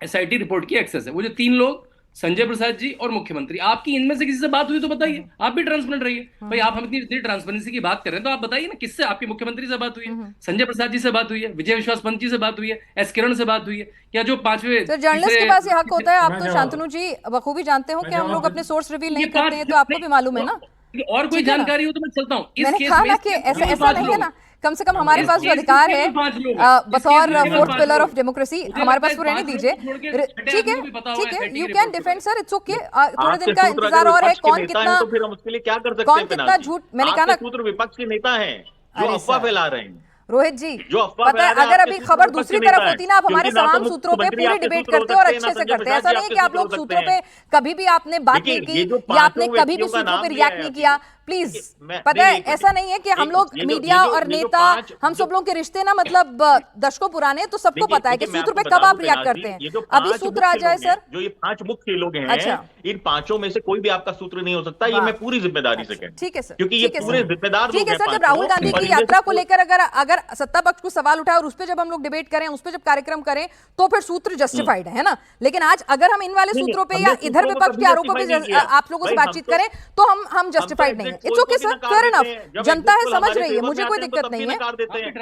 एसआईटी रिपोर्ट की एक्सेस है। वो जो 3 लोग, संजय प्रसाद जी और मुख्यमंत्री, आपकी इनमें से किसी से बात हुई तो बताइए। आप भी ट्रांसपेरेंट रहिए भाई। आप हम इतनी ट्रांसपेरेंसी की बात कर रहे हैं, तो आप बताइए ना, किससे आपके मुख्यमंत्री से बात हुई है, संजय प्रसाद जी से बात हुई है, विजय विश्वास पंत जी से बात हुई है, एस किरण से बात हुई है, या जो 5वें तो जर्नलिस्ट के पास ये हक होता है। आप मैं तो जवाब- शांतनु जी बखूबी जानते हो कि हम लोग अपने सोर्स रिवील नहीं करते हैं, तो आपको भी मालूम है ना। और कोई ठीक है ना? जानकारी हो तो मैं चलता हूँ। इस मैंने केस कहा में ना कि ऐसा नहीं है ना, कम से कम हमारे पास जो अधिकार है बतौर फोर्थ पिलर ऑफ डेमोक्रेसी, हमारे पास वो रहने दीजिए। ठीक है, you can defend sir, it's okay. थोड़े दिन का इंतजार और है, कौन कितना, तो फिर हम उसके लिए क्या कर सकते हैं? कौन कितना झूठ, मैंने कहा ना, सूत्र विपक्ष के नेता हैं जो अरे अफवाह सर। फैला रहे हैं। रोहित जी जो अफवाह पता है, फैला रहे हैं, अगर आपके अभी सूत्र खबर विपक्ष दूसरी के तरफ नेता होती ना, आप हैं। हमारे क्योंकि ना तमाम तो सूत्रों पे मुख्यमंत्री पूरी आपके डिबेट सूत्र करते हो और सकते हैं, अच्छे ना से संजय करते हैं। प्रसाद ऐसा जी नहीं है कि आपके आप लोग सूत्र हो सूत्रों सकते पे हैं। कभी भी आपने बात नहीं देखिए, ये की जो या आपने पांचों कभी भी व्यक्तियों का सूत्रों पे नाम रिएक्ट लिया नहीं है किया, अभी, प्लीज। मैं- पता नहीं, है, नहीं, ऐसा नहीं है कि हम लोग मीडिया और नेता, हम सब लोग के रिश्ते ना मतलब दशकों पुराने हैं, तो सबको पता है कि सूत्र पे कब आप रिएक्ट करते हैं। अभी सूत्र आ जाए सर। जो ये 5 मुख्य लोग हैं, अच्छा। इन पांचों में से कोई भी आपका सूत्र नहीं हो सकता। ये वाह। मैं पूरी जिम्मेदारी से कहता हूं। ठीक है सर, क्योंकि ये ठीक है पूरे सर। जिम्मेदार ठीक लोग है हैं सर, जब पांचों, राहुल गांधी और की इनमें से यात्रा को लेकर अगर सत्ता पक्ष को सवाल उठाए और उस पर जब हम लोग डिबेट करें, उस पर जब कार्यक्रम करें, तो फिर सूत्र जस्टिफाइड है ना। लेकिन आज अगर हम इन वाले नहीं, सूत्रों पे हमने या सूत्रों इधर को विपक्ष कभी के आरोपों पे justify नहीं किया। आप लोगों से भाई, बातचीत हम तो- करें, तो हम जस्टिफाइड नहीं है। It's okay sir, fair enough, जनता है, समझ रही है, मुझे कोई दिक्कत नहीं है।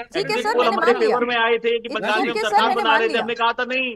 ठीक है सर, मैंने मान लिया। फेवर में आए थे कि बंगाल में ठीक है सर, सरकार मैंने बना मान रहे थे, लिया। हमने कहा था नहीं,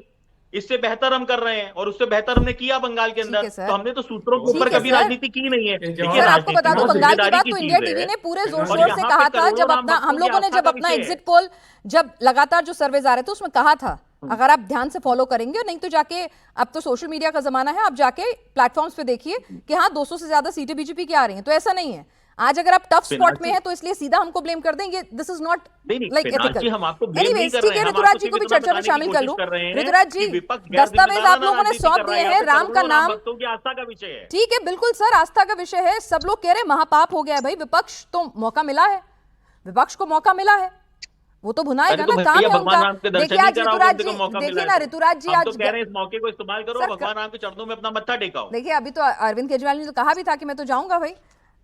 इससे बेहतर हम कर रहे हैं, और उससे बेहतर हमने किया बंगाल के ठीक अंदर। है सर। तो हमने तो सूत्रों के ठीक ऊपर है कभी सर। राजनीति की नहीं है। देखिए, सर आपको बता राजनीति दूं, बहुत बंगाल की जिम्मेदारी बात तो इंडिया चीज टीवी है। ने पूरे जोर और शोर से यहाँ कहा पे था, जब करोड़ों अपना राम हम लोगों ने भक्तों की जब आस्था अपना का विषय एग्जिट पोल, जब लगातार जो सर्वेज आ रहे थे, उसमें कहा था, अगर आप ध्यान से फॉलो करेंगे, और नहीं तो जाके, अब तो सोशल मीडिया का जमाना है, आप जाके प्लेटफॉर्म्स पे देखिए कि हाँ 200 से ज्यादा सीटें बीजेपी की आ रही हैं। तो ऐसा नहीं है, आज अगर आप टफ स्पॉट में हैं तो इसलिए सीधा हमको ब्लेम कर देंगे, this is not like ethical. हम आपको blame नहीं एनीवेज, कर ठीक रहे है, हैं, हम ऋतुराज आपको जी को भी सिर्फ इतना चर्चा में बताने की शामिल कर कोशिश लूं। कर रहे हैं ऋतुराज कि जी, विपक्ष गैर दस्तावेज जिम्मेदाराना आप लोगों ने राजनीति सौंप कर रहा दिए है। हैं, यहाँ पे राम का करोड़ों राम नाम, भक्तों की आस्था का विषय है। ठीक है, बिल्कुल सर, आस्था का विषय है। सब लोग कह रहे हैं महापाप हो गया है भाई, विपक्ष तो मौका मिला है, विपक्ष को मौका मिला है, वो तो भुनाएगा ना, काम है उनका। देखिए आज ऋतुराज जी, देखिए ना ऋतुराज जी, आज कह रहे हैं इस मौके को इस्तेमाल करो, भगवान राम के चरणों में अपना मत्था टेकाओ। देखिए, अभी तो अरविंद केजरीवाल ने तो कहा भी था कि मैं तो जाऊंगा भाई।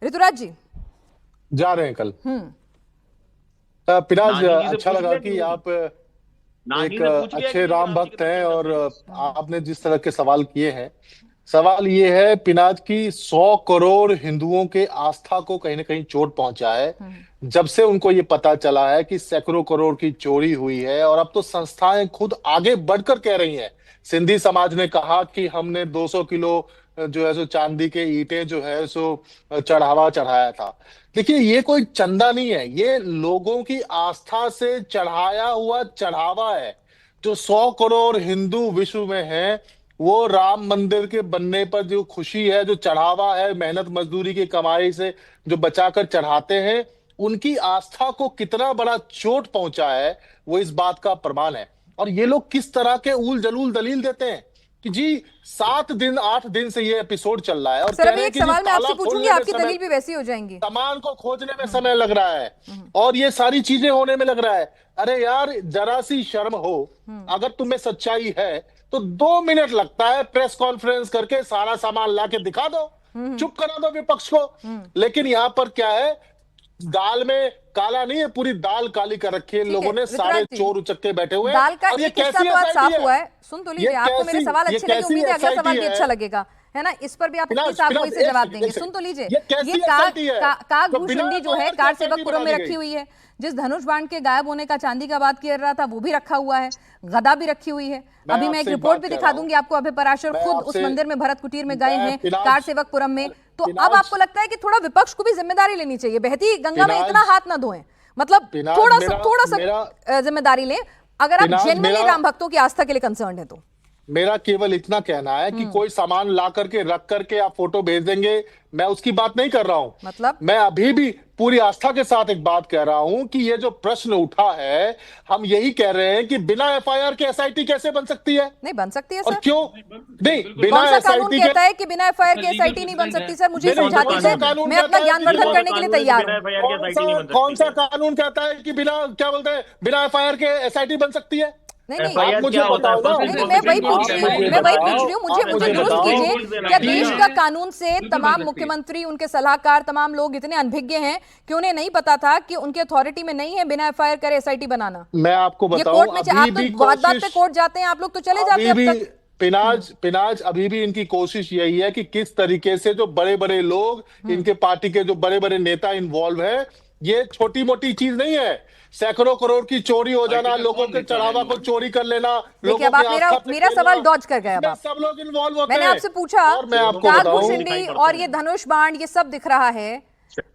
ऋतुराज जी जा रहे हैं कल। पिराज, नानी जी से अच्छा पूछ लगा लिया कि कि आप नानी एक ने पूछ लिया अच्छे कि राम जी भक्त के हैं, दर्शन और करने आपने जिस तरह के सवाल किए हैं, सवाल ये है पिनाज की 100 करोड़ हिंदुओं के आस्था को कहीं ना कहीं चोट पहुंचा है, जब से उनको ये पता चला है कि सैकड़ों करोड़ की चोरी हुई है। और अब तो संस्थाएं खुद आगे बढ़कर कह रही हैं। सिंधी समाज ने कहा कि हमने 200 किलो जो है सो चांदी के ईंटें जो है सो चढ़ावा चढ़ाया था। देखिए, ये कोई चंदा नहीं है, ये लोगों की आस्था से चढ़ाया हुआ चढ़ावा है। जो 100 करोड़ हिंदू विश्व में हैं, वो राम मंदिर के बनने पर जो खुशी है, जो चढ़ावा है, मेहनत मजदूरी की कमाई से जो बचाकर चढ़ाते हैं, उनकी आस्था को कितना बड़ा चोट पहुंचा है, वो इस बात का प्रमाण है। और ये लोग किस तरह के ऊल जलूल दलील देते हैं कि जी 7 दिन 8 दिन से ये एपिसोड चल रहा है, और सर, कह अभी रहे हैं एक कि जी सवाल मैं आपसे ताला पूछूंगी, खोलने में आपकी समय, दलील भी वैसी हो जाएंगी। सामान को खोजने में समय लग रहा है, और ये सारी चीजें होने में लग रहा है। अरे यार, जरा सी शर्म हो, अगर तुम्हें सच्चाई है तो 2 मिनट लगता है प्रेस कॉन्फ्रेंस करके सारा सामान ला के दिखा दो, चुप करा दो विपक्ष को। लेकिन यहाँ पर क्या है, दाल में काला नहीं है, पूरी दाल काली कर रखी है। लोगों ने सारे ऋतुराज जी, चोर उचक्के बैठे हुए हैं। दाल का और ये किस्सा कैसी तो आज SIT साफ है? हुआ है। सुन तो लीजिए, ये आपको मेरे कैसी- सवाल ये अच्छे लगे, कैसी उम्मीद है अगला SIT सवाल भी है? अच्छा लगेगा, है ना। इस पर भी आप पिनाज, प्लीज आप वहीं से एक जवाब सेकंड, देंगे। एक सुन तो लीजिए, ये कैसी ये SIT है? काग तो भूषुंडी जो बिना है SIT कार की सेवकपुरम में बना दी रखी गई। हुई है, जिस धनुष बाण के गायब होने का चांदी का बात किया रहा था, वो भी रखा हुआ है, गदा भी रखी हुई है। अभी मैं एक आपसे रिपोर्ट बात भी कर दिखा रहा हूं। दूंगी आपको, अभय पराशर मैं खुद उस आपसे- मंदिर में भरत कुटीर में गए मैं हैं पिनाज- कार सेवकपुरम में। तो अब पिनाज- आपको लगता है कि थोड़ा विपक्ष को भी जिम्मेदारी लेनी चाहिए, बहती गंगा में पिनाज- इतना हाथ ना धोएं, मतलब पिनाज, थोड़ा सा मेरा- जिम्मेदारी लें, अगर आप पिनाज, जेन्युइनली मेरा- राम भक्तों की आस्था के लिए कंसर्न है तो। मेरा केवल इतना कहना है कि कोई सामान ला करके रख करके आप फोटो भेज देंगे, मैं उसकी बात नहीं कर रहा हूं। मतलब? मैं अभी भी पूरी आस्था के साथ एक बात कह रहा हूं कि ये जो प्रश्न उठा है, हम यही कह रहे हैं कि बिना एफआईआर के एसआईटी कैसे बन सकती है? नहीं बन सकती है और सर। क्यों नहीं? बिना कौन सा कानून एसआईटी कहता के है कि बिना एफआईआर के एसआईटी नहीं बन सकती? सर मुझे नहीं, समझा कौन दीजिए, सा कानून मैं अपना कहता है ज्ञान कि वर्धन बिना करने के लिए तैयार हूँ। कौन सा कानून कहता है कि बिना, क्या बोलते हैं, बिना एफआईआर के एसआईटी बन सकती है? नहीं नहीं आप मुझे बताओ ना। नहीं, मैं वही पूछ रही हूँ, मुझे दुरुस्त कीजिए। क्या देश का कानून से तमाम मुख्यमंत्री, उनके सलाहकार, तमाम लोग इतने अनभिज्ञ हैं कि उन्हें नहीं पता था कि उनके अथॉरिटी में नहीं है बिना एफआईआर करे एसआईटी बनाना? मैं आपको ये बताऊं, कोर्ट में, आप तो बात बात पे कोर्ट जाते हैं, आप लोग तो चले जाते हैं अब तक। पिनाज अभी भी इनकी कोशिश यही है कि किस तरीके से जो बड़े बड़े लोग, इनके पार्टी के जो बड़े बड़े नेता इन्वॉल्व है, ये छोटी मोटी चीज नहीं है। सैकड़ों करोड़ की चोरी हो जाना, लोगों के चढ़ावा को चोरी कर लेना, देखिए अब आप मेरा सवाल डॉज कर गए। अब आप, सब लोग इन्वॉल्व होते हैं। मैंने आपसे पूछा, और मैं आपको काग बताऊं, भूषुंडी और ये धनुष बाण, ये सब दिख रहा है,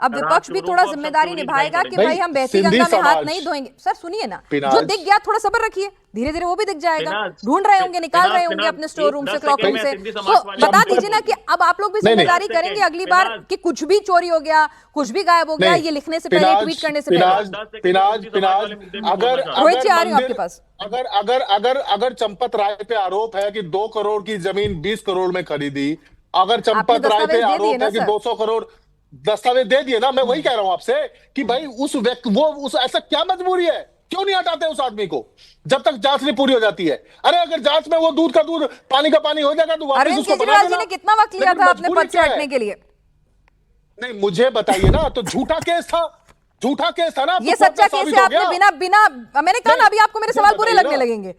अब विपक्ष भी थोड़ा जिम्मेदारी निभाएगा कि भाई हम बहती सिंधी गंगा में हाथ समाज, नहीं धोएंगे। सर सुनिए ना, जो पिनाज, दिख गया थोड़ा सब्र रखिए, धीरे धीरे वो भी दिख जाएगा। ढूंढ रहे होंगे, निकाल रहे होंगे अपने स्टोर रूम से, क्लॉक रूम से, तो बता दीजिए ना कि अब आप लोग भी जिम्मेदारी करेंगे अगली बार कि कुछ भी चोरी हो गया, कुछ भी गायब हो गया, ये लिखने से पहले, ट्वीट करने से पहले। पिनाज, अगर रोहित जी आ रही हूँ आपके पास। अगर चंपत राय पे आरोप है कि 2 करोड़ की जमीन 20 करोड़ में खरीदी, अगर आपने चंपत राय पे दस्तावेज दे दिए आरोप ना है कि सर? 200 करोड़ दस्तावेज दे दिए ना, मैं वही कह रहा हूं आपसे कि भाई उस व्यक्ति उस ऐसा क्या मजबूरी है, क्यों नहीं हटाते उस आदमी को जब तक जांच नहीं पूरी हो जाती है? अरे अगर जांच में वो दूध का दूध पानी का पानी हो जाएगा तो वापस अरविंद उसको बना केजरीवाल जी देना। ने कितना वक्त लिया लेकिन था अपने मजबूरी पद से क्या है? हटने के लिए? नहीं मुझे बताइए ना, तो झूठा केस था ना, ये तो सच्चा साबित केस हो है, आपने गया। बिना बिना मैंने कहा ना, अभी आपको मेरे मुझे सवाल बुरे बताइए लगने ना। लगेंगे।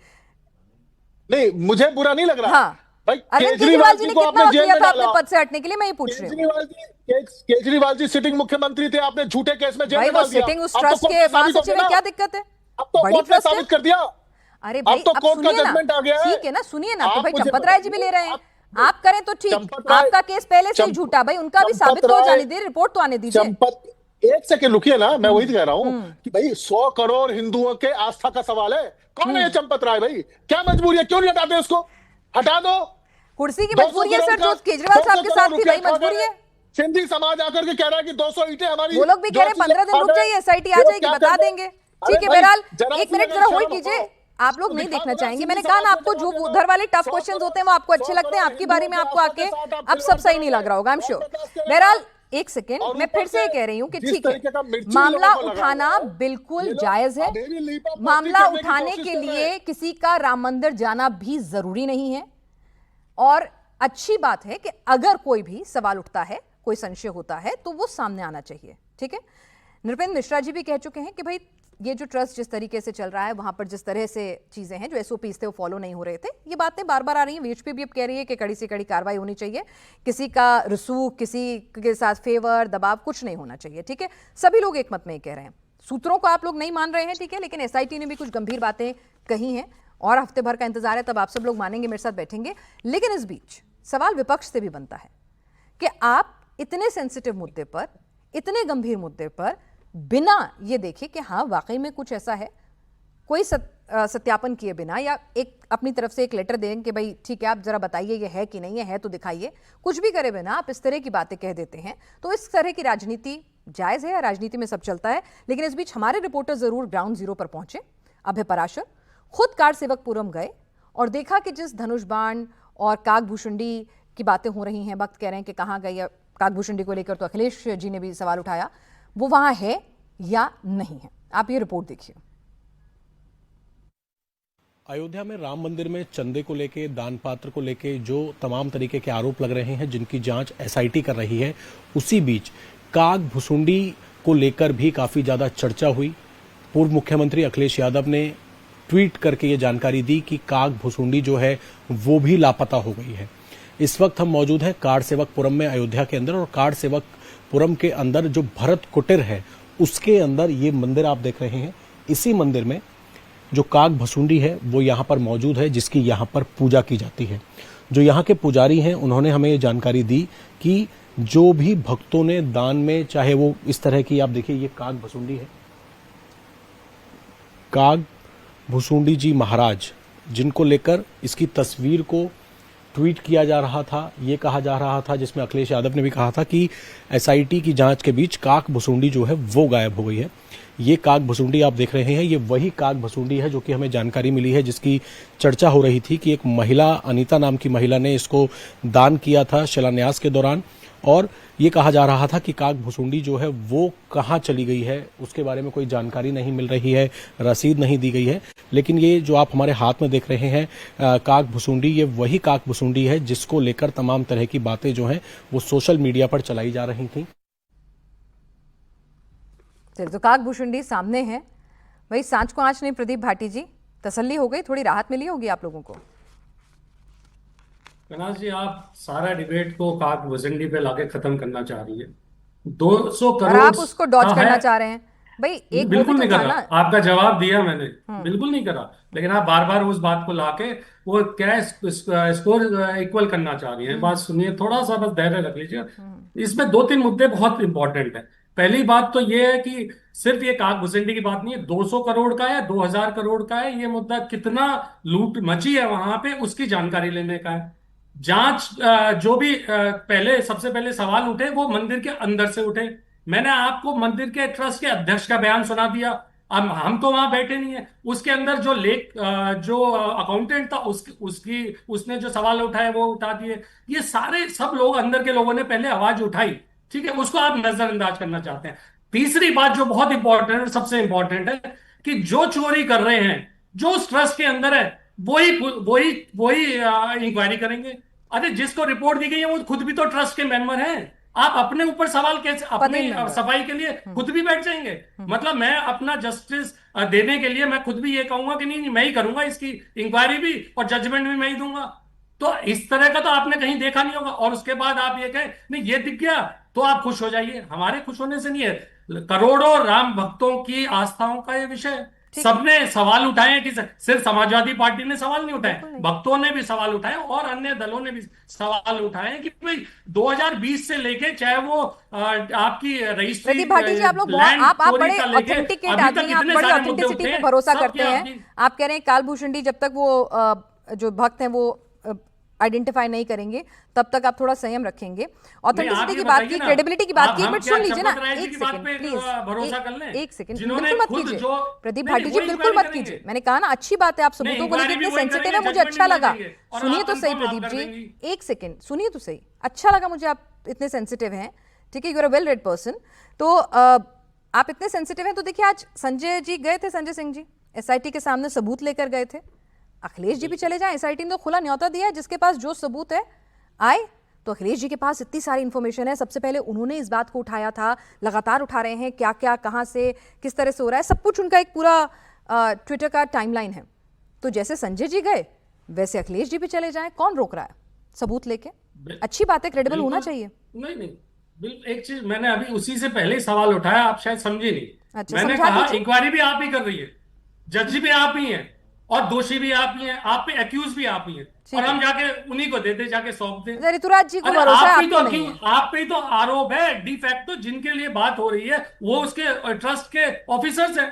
नहीं मुझे बुरा नहीं लग रहा। हाँ, भाई अरविंद केजरीवाल जी ने को कितना आपने वक्त जेल लिया में था अपने डाला। पद से हटने के लिए, मैं ये पूछ रही हूँ। केजरीवाल जी सिटिंग मुख्यमंत्री थे, आपने झूठे केस में जेल भाई में वो डाल दिया। सिटिंग उस अब तो ट्रस्ट कोर्ट के में साबित हो महासचिव गया में ना। क्या दिक्कत है? अब तो बड़ी कोर्ट ने ट्रस्ट है। साबित कर दिया। अरे भाई अब तो कोर्ट का सुनिए ना, जजमेंट आ गया है। ठीक है ना, सुनिए ना, तो आप भाई मुझे चंपत राय जी भी ले रहे हैं, आप करें तो ठीक, चंपत राय- आपका केस पहले से ही झूठा, भाई उनका भी साबित तो हो जाने दीजिए, रिपोर्ट तो आने दीजिए। चंपत, एक सेकंड रुकिए ना, मैं वही कह रहा हूं कि भाई 100 करोड़ हिंदुओं के आस्था का सवाल है। कौन है ये चंपत राय? भाई क्या मजबूरी है, क्यों नहीं हटाते उसको? हटा दो। कुर्सी की 200 मजबूरी है करोड़ सर, जो का- केजरीवाल साहब 200 के साथ करोड़ थी, रुपया वही मजबूरी खा है। गए। सिंधी समाज आकर के कह रहा है कि 200 ईंटें हमारी, वो लोग भी कह रहे हैं 15 दिन रुक जाइए, एसआईटी आ जाएगी, बता देंगे। ठीक है, बहरहाल एक मिनट जरा होल्ड कीजिए, आप लोग नहीं देखना चाहेंगे। मैंने कहा ना आपको, जो उधर वाले टफ क्वेश्चंस होते हैं वो आपको अच्छे लगते हैं, आपकी बारी में आपको आके अब सब सही नहीं लग रहा होगा, आई एम श्योर। बहरहाल एक सेकेंड, मैं फिर से कह रही हूँ कि ठीक है, मामला उठाना बिल्कुल जायज है, मामला उठाने के लिए किसी का राम मंदिर जाना भी जरूरी नहीं है, और अच्छी बात है कि अगर कोई भी सवाल उठता है, कोई संशय होता है, तो वो सामने आना चाहिए। ठीक है, नृपेंद्र मिश्रा जी भी कह चुके हैं कि भाई ये जो ट्रस्ट जिस तरीके से चल रहा है, वहां पर जिस तरह से चीजें हैं, जो एसओपीज थे वो फॉलो नहीं हो रहे थे, ये बातें बार बार आ रही हैं। वीएचपी भी अब कह रही है कि कड़ी से कड़ी कार्रवाई होनी चाहिए, किसी का रसूख, किसी के साथ फेवर, दबाव कुछ नहीं होना चाहिए। ठीक है, सभी लोग एक मत में कह रहे हैं, सूत्रों को आप लोग नहीं मान रहे हैं, ठीक है, लेकिन एसआईटी ने भी कुछ गंभीर बातें कही हैं, और हफ्ते भर का इंतजार है, तब आप सब लोग मानेंगे, मेरे साथ बैठेंगे। लेकिन इस बीच सवाल विपक्ष से भी बनता है कि आप इतने सेंसिटिव मुद्दे पर, इतने गंभीर मुद्दे पर बिना ये देखे कि हाँ वाकई में कुछ ऐसा है, कोई सत्यापन किए बिना, या एक अपनी तरफ से एक लेटर दें कि भाई ठीक है आप जरा बताइए ये है कि नहीं है तो दिखाइए, कुछ भी करे बिना आप इस तरह की बातें कह देते हैं, तो इस तरह की राजनीति जायज है, राजनीति में सब चलता है। लेकिन इस बीच हमारे रिपोर्टर जरूर ग्राउंड जीरो पर पहुंचे। अभय पराशर खुद कार सेवकपुरम गए और देखा कि जिस धनुष बाण और काकभूषुंडी की बातें हो रही हैं, वक्त कह रहे हैं कि कहाँ गई, काकभूषुंडी को लेकर तो अखिलेश जी ने भी सवाल उठाया, वो वहां है या नहीं है। आप ये रिपोर्ट देखिए। अयोध्या में राम मंदिर में चंदे को लेके, दान पात्र को लेके जो तमाम तरीके के आरोप लग रहे हैं, जिनकी जांच एसआईटी कर रही है, उसी बीच काकभूषुंडी को लेकर भी काफी ज्यादा चर्चा हुई। पूर्व मुख्यमंत्री अखिलेश यादव ने ट्वीट करके ये जानकारी दी कि काकभूषुंडी जो है वो भी लापता हो गई है। इस वक्त हम मौजूद हैं कार सेवकपुरम में, अयोध्या के अंदर, और कार सेवकपुरम के अंदर जो भरत कुटीर है उसके अंदर ये मंदिर आप देख रहे हैं। इसी मंदिर में जो काकभूषुंडी है वो यहाँ पर मौजूद है, जिसकी यहाँ पर पूजा की जाती है। जो यहाँ के पुजारी हैं उन्होंने हमें ये जानकारी दी कि जो भी भक्तों ने दान में, चाहे वो इस तरह की, आप देखिए ये काकभूषुंडी है, काकभूषुंडी जी महाराज, जिनको लेकर इसकी तस्वीर को ट्वीट किया जा रहा था, ये कहा जा रहा था, जिसमें अखिलेश यादव ने भी कहा था कि एसआईटी की जांच के बीच काकभूषुंडी जो है वो गायब हो गई है। ये काकभूषुंडी आप देख रहे हैं, ये वही काकभूषुंडी है जो कि हमें जानकारी मिली है, जिसकी चर्चा हो रही थी कि एक महिला, अनीता नाम की महिला ने इसको दान किया था शिलान्यास के दौरान, और ये कहा जा रहा था कि काकभूषुंडी जो है वो कहाँ चली गई है, उसके बारे में कोई जानकारी नहीं मिल रही है, रसीद नहीं दी गई है। लेकिन ये जो आप हमारे हाथ में देख रहे हैं काकभूषुंडी, ये वही काकभूषुंडी है जिसको लेकर तमाम तरह की बातें जो हैं वो सोशल मीडिया पर चलाई जा रही थी। तो काकभूषुंडी सामने है भाई, सांच को आंच नहीं। प्रदीप भाटी जी, तसल्ली हो गई, थोड़ी राहत मिली होगी आप लोगों को। कनाज जी, आप सारा डिबेट को काकभूषुंडी पे लाके खत्म करना चाह रही है। 200 और करोड़ आप उसको डॉज हाँ, करना है। चाह रहे हैं। भाई एक वो बिल्कुल भी नहीं तो था करा, ना। आपका जवाब दिया मैंने, बिल्कुल नहीं करा। लेकिन आप बार बार उस बात को लाके वो क्या स्कोर इक्वल करना चाह रही हैं। बात सुनिए, थोड़ा सा बस धैर्य रख लीजिए। इसमें दो तीन मुद्दे बहुत इंपॉर्टेंट हैं। पहली बात तो ये है कि सिर्फ ये काक भुसंडी की बात नहीं है, 200 करोड़ का है, 2000 करोड़ का है, ये मुद्दा कितना लूट मची है वहां पे उसकी जानकारी लेने का है। जांच जो भी पहले सबसे पहले सवाल उठे वो मंदिर के अंदर से उठे। मैंने आपको मंदिर के ट्रस्ट के अध्यक्ष का बयान सुना दिया। अब हम तो वहां बैठे नहीं है, उसके अंदर जो जो अकाउंटेंट था उसने जो सवाल उठाए वो उठा दिए। ये सारे सब लोग अंदर के लोगों ने पहले आवाज उठाई, ठीक है, उसको आप नजरअंदाज करना चाहते हैं। तीसरी बात जो बहुत इंपॉर्टेंट है, सबसे इंपॉर्टेंट है कि जो चोरी कर रहे हैं जो उस ट्रस्ट के अंदर है वही वही वही इंक्वायरी करेंगे। अरे जिसको रिपोर्ट दी गई है वो खुद भी तो ट्रस्ट के मेंबर हैं। आप अपने ऊपर सवाल कैसे, अपने सफाई के लिए खुद भी बैठ जाएंगे? मतलब मैं अपना जस्टिस देने के लिए मैं खुद भी ये कहूंगा कि नहीं मैं ही करूंगा इसकी इंक्वायरी भी और जजमेंट भी मैं ही दूंगा। तो इस तरह का तो आपने कहीं देखा नहीं होगा। और उसके बाद आप ये कहें नहीं ये दिख गया तो आप खुश हो जाइए। हमारे खुश होने से नहीं है, करोड़ों राम भक्तों की आस्थाओं का ये विषय है। सबने सवाल उठाए हैं कि सिर्फ समाजवादी पार्टी ने सवाल नहीं उठाए, भक्तों ने भी सवाल उठाए और अन्य दलों ने भी सवाल उठाए कि भाई 2020 से लेके चाहे वो आपकी रजिस्ट्री प्रदीप भाटी जी, आप लोग आप बड़े ऑथेंटिकेट आदमी, आप बड़ी ऑथेंटिसिटी पे भरोसा करते हैं। आप कह रहे हैं कालभूषण जब तक वो जो भक्त हैं वो आइडेंटिफाई नहीं करेंगे तब तक आप थोड़ा संयम रखेंगे। ऑथेंटिसिटी की बात की, क्रेडिबिलिटी की बात की, एक मिनट सुन लीजिए ना, एक सेकंड प्लीज, एक सेकंड, बिल्कुल मत कीजिए प्रदीप भाटी जी, बिल्कुल मत कीजिए। मैंने कहा ना अच्छी बात है, आप सबूतों को लेकर इतने सेंसिटिव है, मुझे अच्छा लगा। सुनिए तो सही प्रदीप जी, एक सेकंड सुनिए तो सही, अच्छा लगा मुझे आप इतने सेंसिटिव हैं, ठीक है, you are a well read person. तो आप इतने सेंसिटिव हैं तो देखिए आज संजय जी गए थे, संजय सिंह जी एसआईटी के सामने सबूत लेकर गए थे। अखिलेश जी भी चले जाएं, एसआईटी ने तो खुला न्योता दिया है, जिसके पास जो सबूत है आए। तो अखिलेश जी के पास इतनी सारी इंफॉर्मेशन है, सबसे पहले उन्होंने इस बात को उठाया था, लगातार उठा रहे हैं, क्या क्या कहां से किस तरह से हो रहा है, सब कुछ उनका एक पूरा ट्विटर का टाइमलाइन है। तो जैसे संजय जी गए वैसे अखिलेश जी भी चले जाएं, कौन रोक रहा है सबूत लेके? अच्छी बात है, क्रेडिबल होना चाहिए। नहीं नहीं, बिल्कुल एक चीज मैंने अभी उसी से पहले ही सवाल उठाया, आप शायद समझे नहीं। अच्छा, मैंने कहा इंक्वायरी भी आप ही कर रही है, जज भी आप ही हैं और दोषी भी आप ही हैं, आप पे एक्यूज भी आप ही हैं, और हम जाके उन्हीं को देते, जाके सौंप दे। ऋतुराज जी को भरोसा है, आपको नहीं है। आप पे तो आरोप है डी फैक्टो, जिनके लिए बात हो रही है वो उसके ट्रस्ट के ऑफिसर्स हैं,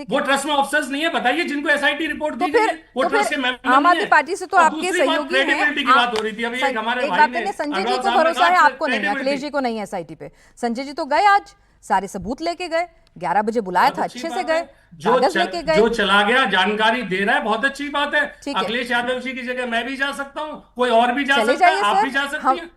वो ट्रस्ट में ऑफिसर्स नहीं है। बताइए जिनको एसआईटी रिपोर्ट दी गई है वो ट्रस्ट के मेंबर आम आदमी पार्टी से तो आपके सहयोगी हैं। क्रेडिबिलिटी की बात हो रही थी अभी, एक हमारे भाई ने संजय जी को भरोसा है, आपको नहीं है, अखिलेश जी को नहीं है एसआईटी पे। संजय जी तो गए, आज सारे सबूत लेके गए, 11 बजे बुलाया था, अच्छे से गए, कागज लेके गए। जो चला गया जानकारी दे रहा है, बहुत अच्छी बात है। अखिलेश यादव जी की जगह मैं भी जा सकता हूँ, कोई और भी जा सकता है, आप भी जा सकती हैं।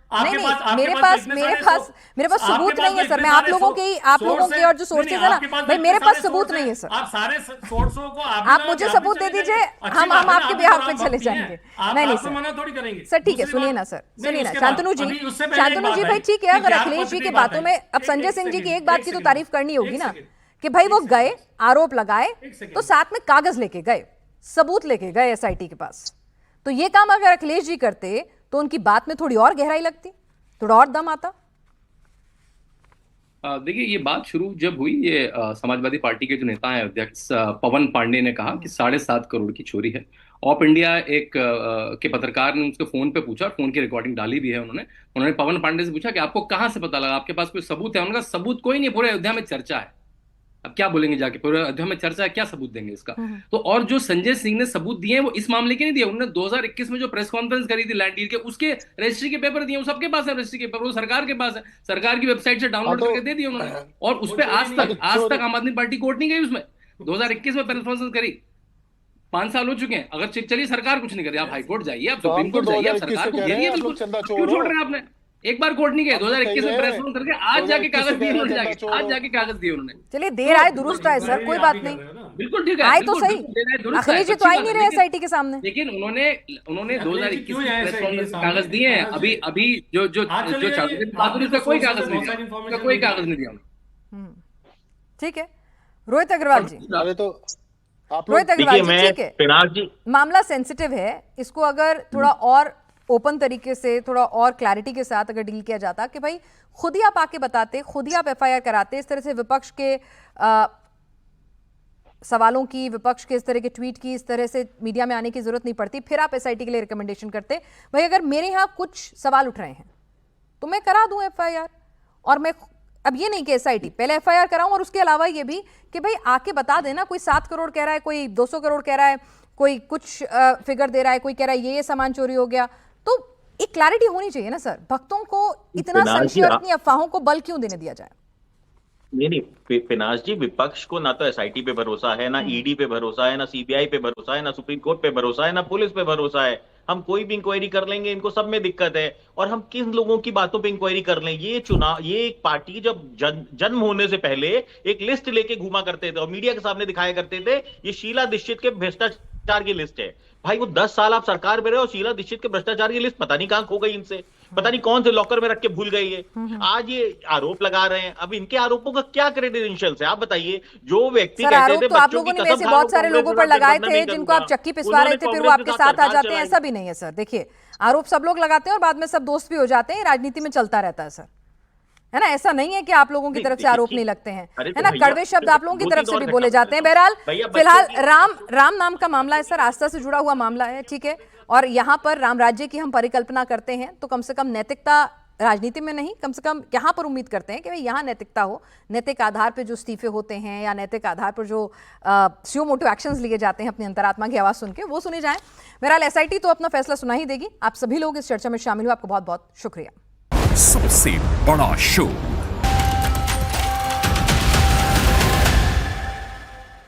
मेरे पास सबूत नहीं है सर, मैं आप लोगों के और जो सोर्सेज है ना भाई, मेरे पास सबूत नहीं है सर। आप सारे सोर्सों को आप मुझे सबूत दे दीजिए, हम आपके बिहाफ पे चले जाएंगे। नहीं सर, मना थोड़ी करेंगे सर, ठीक है, सुनिए ना सर, सुनिए ना शांतनु जी भाई, ठीक है, अगर अखिलेश जी की बातों में अब संजय सिंह जी की एक बात की तो तारीफ करनी होगी ना कि भाई वो गए, आरोप लगाए, तो साथ में कागज लेके गए, सबूत लेके गए एसआईटी के पास। तो ये काम अगर अखिलेश जी करते तो उनकी बात में थोड़ी और गहराई लगती, थोड़ा और दम आता। देखिए ये बात शुरू जब हुई, ये समाजवादी पार्टी के जो नेता हैं अध्यक्ष पवन पांडे ने कहा कि 7.5 करोड़ की चोरी है। ऑप इंडिया एक के पत्रकार ने उसके फोन पे पूछा, फोन की रिकॉर्डिंग डाली भी है उन्होंने पवन पांडे से पूछा कि आपको कहां से पता लगा, आपके पास कोई सबूत है? उनका सबूत कोई नहीं, पूरे अयोध्या में चर्चा है। अब क्या बोलेंगे जाके, पूरे अयोध्या में चर्चा है, क्या सबूत देंगे इसका? तो और जो संजय सिंह ने सबूत दिए हैं वो इस मामले के नहीं दिए, उन्होंने 2021 में जो प्रेस कॉन्फ्रेंस करी थी लैंड डील के, उसके रजिस्ट्री के पेपर दिए, वो सबके पास है रजिस्ट्री के पेपर, वो सरकार के पास है, सरकार की वेबसाइट से डाउनलोड करके दे दिए उन्होंने। और उस पर आज तक आम आदमी पार्टी कोर्ट नहीं गई उसमें। 2021 में प्रेस कॉन्फ्रेंस करी, 5 साल हो चुके हैं, अगर चलिए सरकार कुछ नहीं करी, आप हाईकोर्ट जाइए, आप सुप्रीम कोर्ट जाइए, आप सरकार को घेरिए, बिल्कुल क्यों छोड़ रहे हैं आपने? एक बार कोर्ट नहीं गए, 2021 में प्रेस कॉन्फ्रेंस करके आज जाके कागज दिए उन्होंने, आज जाके कागज दिए उन्होंने। चलिए देर आए दुरुस्त आए सर, कोई बात नहीं, बिल्कुल ठीक है, आए तो सही। अखिलेश जी तो आ ही नहीं रहे एसआईटी के सामने, लेकिन उन्होंने 2021 में प्रेस कॉन्फ्रेंस कागज दिए हैं। अभी जो उसका कोई कागज नहीं दिया, कोई कागज नहीं दिया। ठीक है रोहित अग्रवाल जी, रोहित अग्रवाल जी, ठीक है, मामला सेंसिटिव है, इसको अगर थोड़ा और ओपन तरीके से, थोड़ा और क्लैरिटी के साथ अगर डील किया जाता कि भाई खुद ही आप आके बताते, खुद ही आप एफआईआर कराते, इस तरह से विपक्ष के सवालों की, विपक्ष के इस तरह के ट्वीट की, इस तरह से मीडिया में आने की जरूरत नहीं पड़ती, फिर आप एसआईटी के लिए रिकमेंडेशन करते। भाई अगर मेरे यहाँ कुछ सवाल उठ रहे हैं तो मैं करा दूं एफआईआर, और मैं अब ये नहीं कि एसआईटी पहले एफआईआर कराऊं, और उसके अलावा ये भी कि भाई आके बता देना, कोई 7 करोड़ कह रहा है, कोई 200 करोड़ कह रहा है, कोई कुछ फिगर दे रहा है, कोई कह रहा है ये सामान चोरी हो गया, तो एक क्लैरिटी होनी चाहिए ना सर। भक्तों को इतना संशय और इतनी अफवाहों को बल क्यों देने दिया जाए? नहीं, पिनाश जी, विपक्ष को ना तो एसआईटी पे भरोसा है, ना ईडी पे भरोसा है, ना सीबीआई पे भरोसा है, ना सुप्रीम कोर्ट पे भरोसा है, ना पुलिस पे भरोसा है। हम कोई भी इंक्वायरी कर लेंगे, इनको सब में दिक्कत है। और हम किन लोगों की बातों पे इंक्वायरी कर लें? ये चुनाव, ये एक पार्टी जब जन्म होने से पहले एक लिस्ट लेके घूमा करते थे और मीडिया के सामने दिखाया करते थे, ये शीला दीक्षित के भ्रष्टाचार की लिस्ट है। भाई वो 10 साल आप सरकार में रहे और शीला दीक्षित के भ्रष्टाचार की लिस्ट पता नहीं कहां खो गई इनसे, पता नहीं कौन से लॉकर में रख के भूल गई है। आज ये आरोप लगा रहे हैं, अब इनके आरोपों का क्या क्रेडेंशियल्स है आप बताइए? जो व्यक्ति सर, कहते थे तो आप लोगों ने वैसे बहुत सारे लोगों पर लगाए थे जिनको आप चक्की पिसवा रहे थे, फिर वो आपके साथ आ जाते हैं, ऐसा भी नहीं है सर। देखिए, आरोप सब लोग लगाते हैं और बाद में सब दोस्त भी हो जाते हैं, राजनीति में चलता रहता है सर, है ना। ऐसा नहीं है कि आप लोगों की तरफ से आरोप नहीं लगते हैं, है ना। कड़वे शब्द आप लोगों की तरफ से भी बोले जाते हैं। बहरहाल फिलहाल राम नाम का मामला है सर, आस्था से जुड़ा हुआ मामला है, ठीक है। और यहाँ पर राम राज्य की हम परिकल्पना करते हैं तो कम से कम नैतिकता, राजनीति में नहीं, कम से कम यहाँ पर उम्मीद करते हैं कि भाई यहाँ नैतिकता हो, नैतिक आधार पर जो इस्तीफे होते हैं या नैतिक आधार पर जो सुयो मोटो एक्शंस लिए जाते हैं अपनी अंतरात्मा की आवाज़ सुन के, वो सुने जाएं। बहरहाल एसआईटी तो अपना फैसला सुना ही देगी। आप सभी लोग इस चर्चा में शामिल हुए, आपको बहुत बहुत शुक्रिया। सबसे बड़ा शो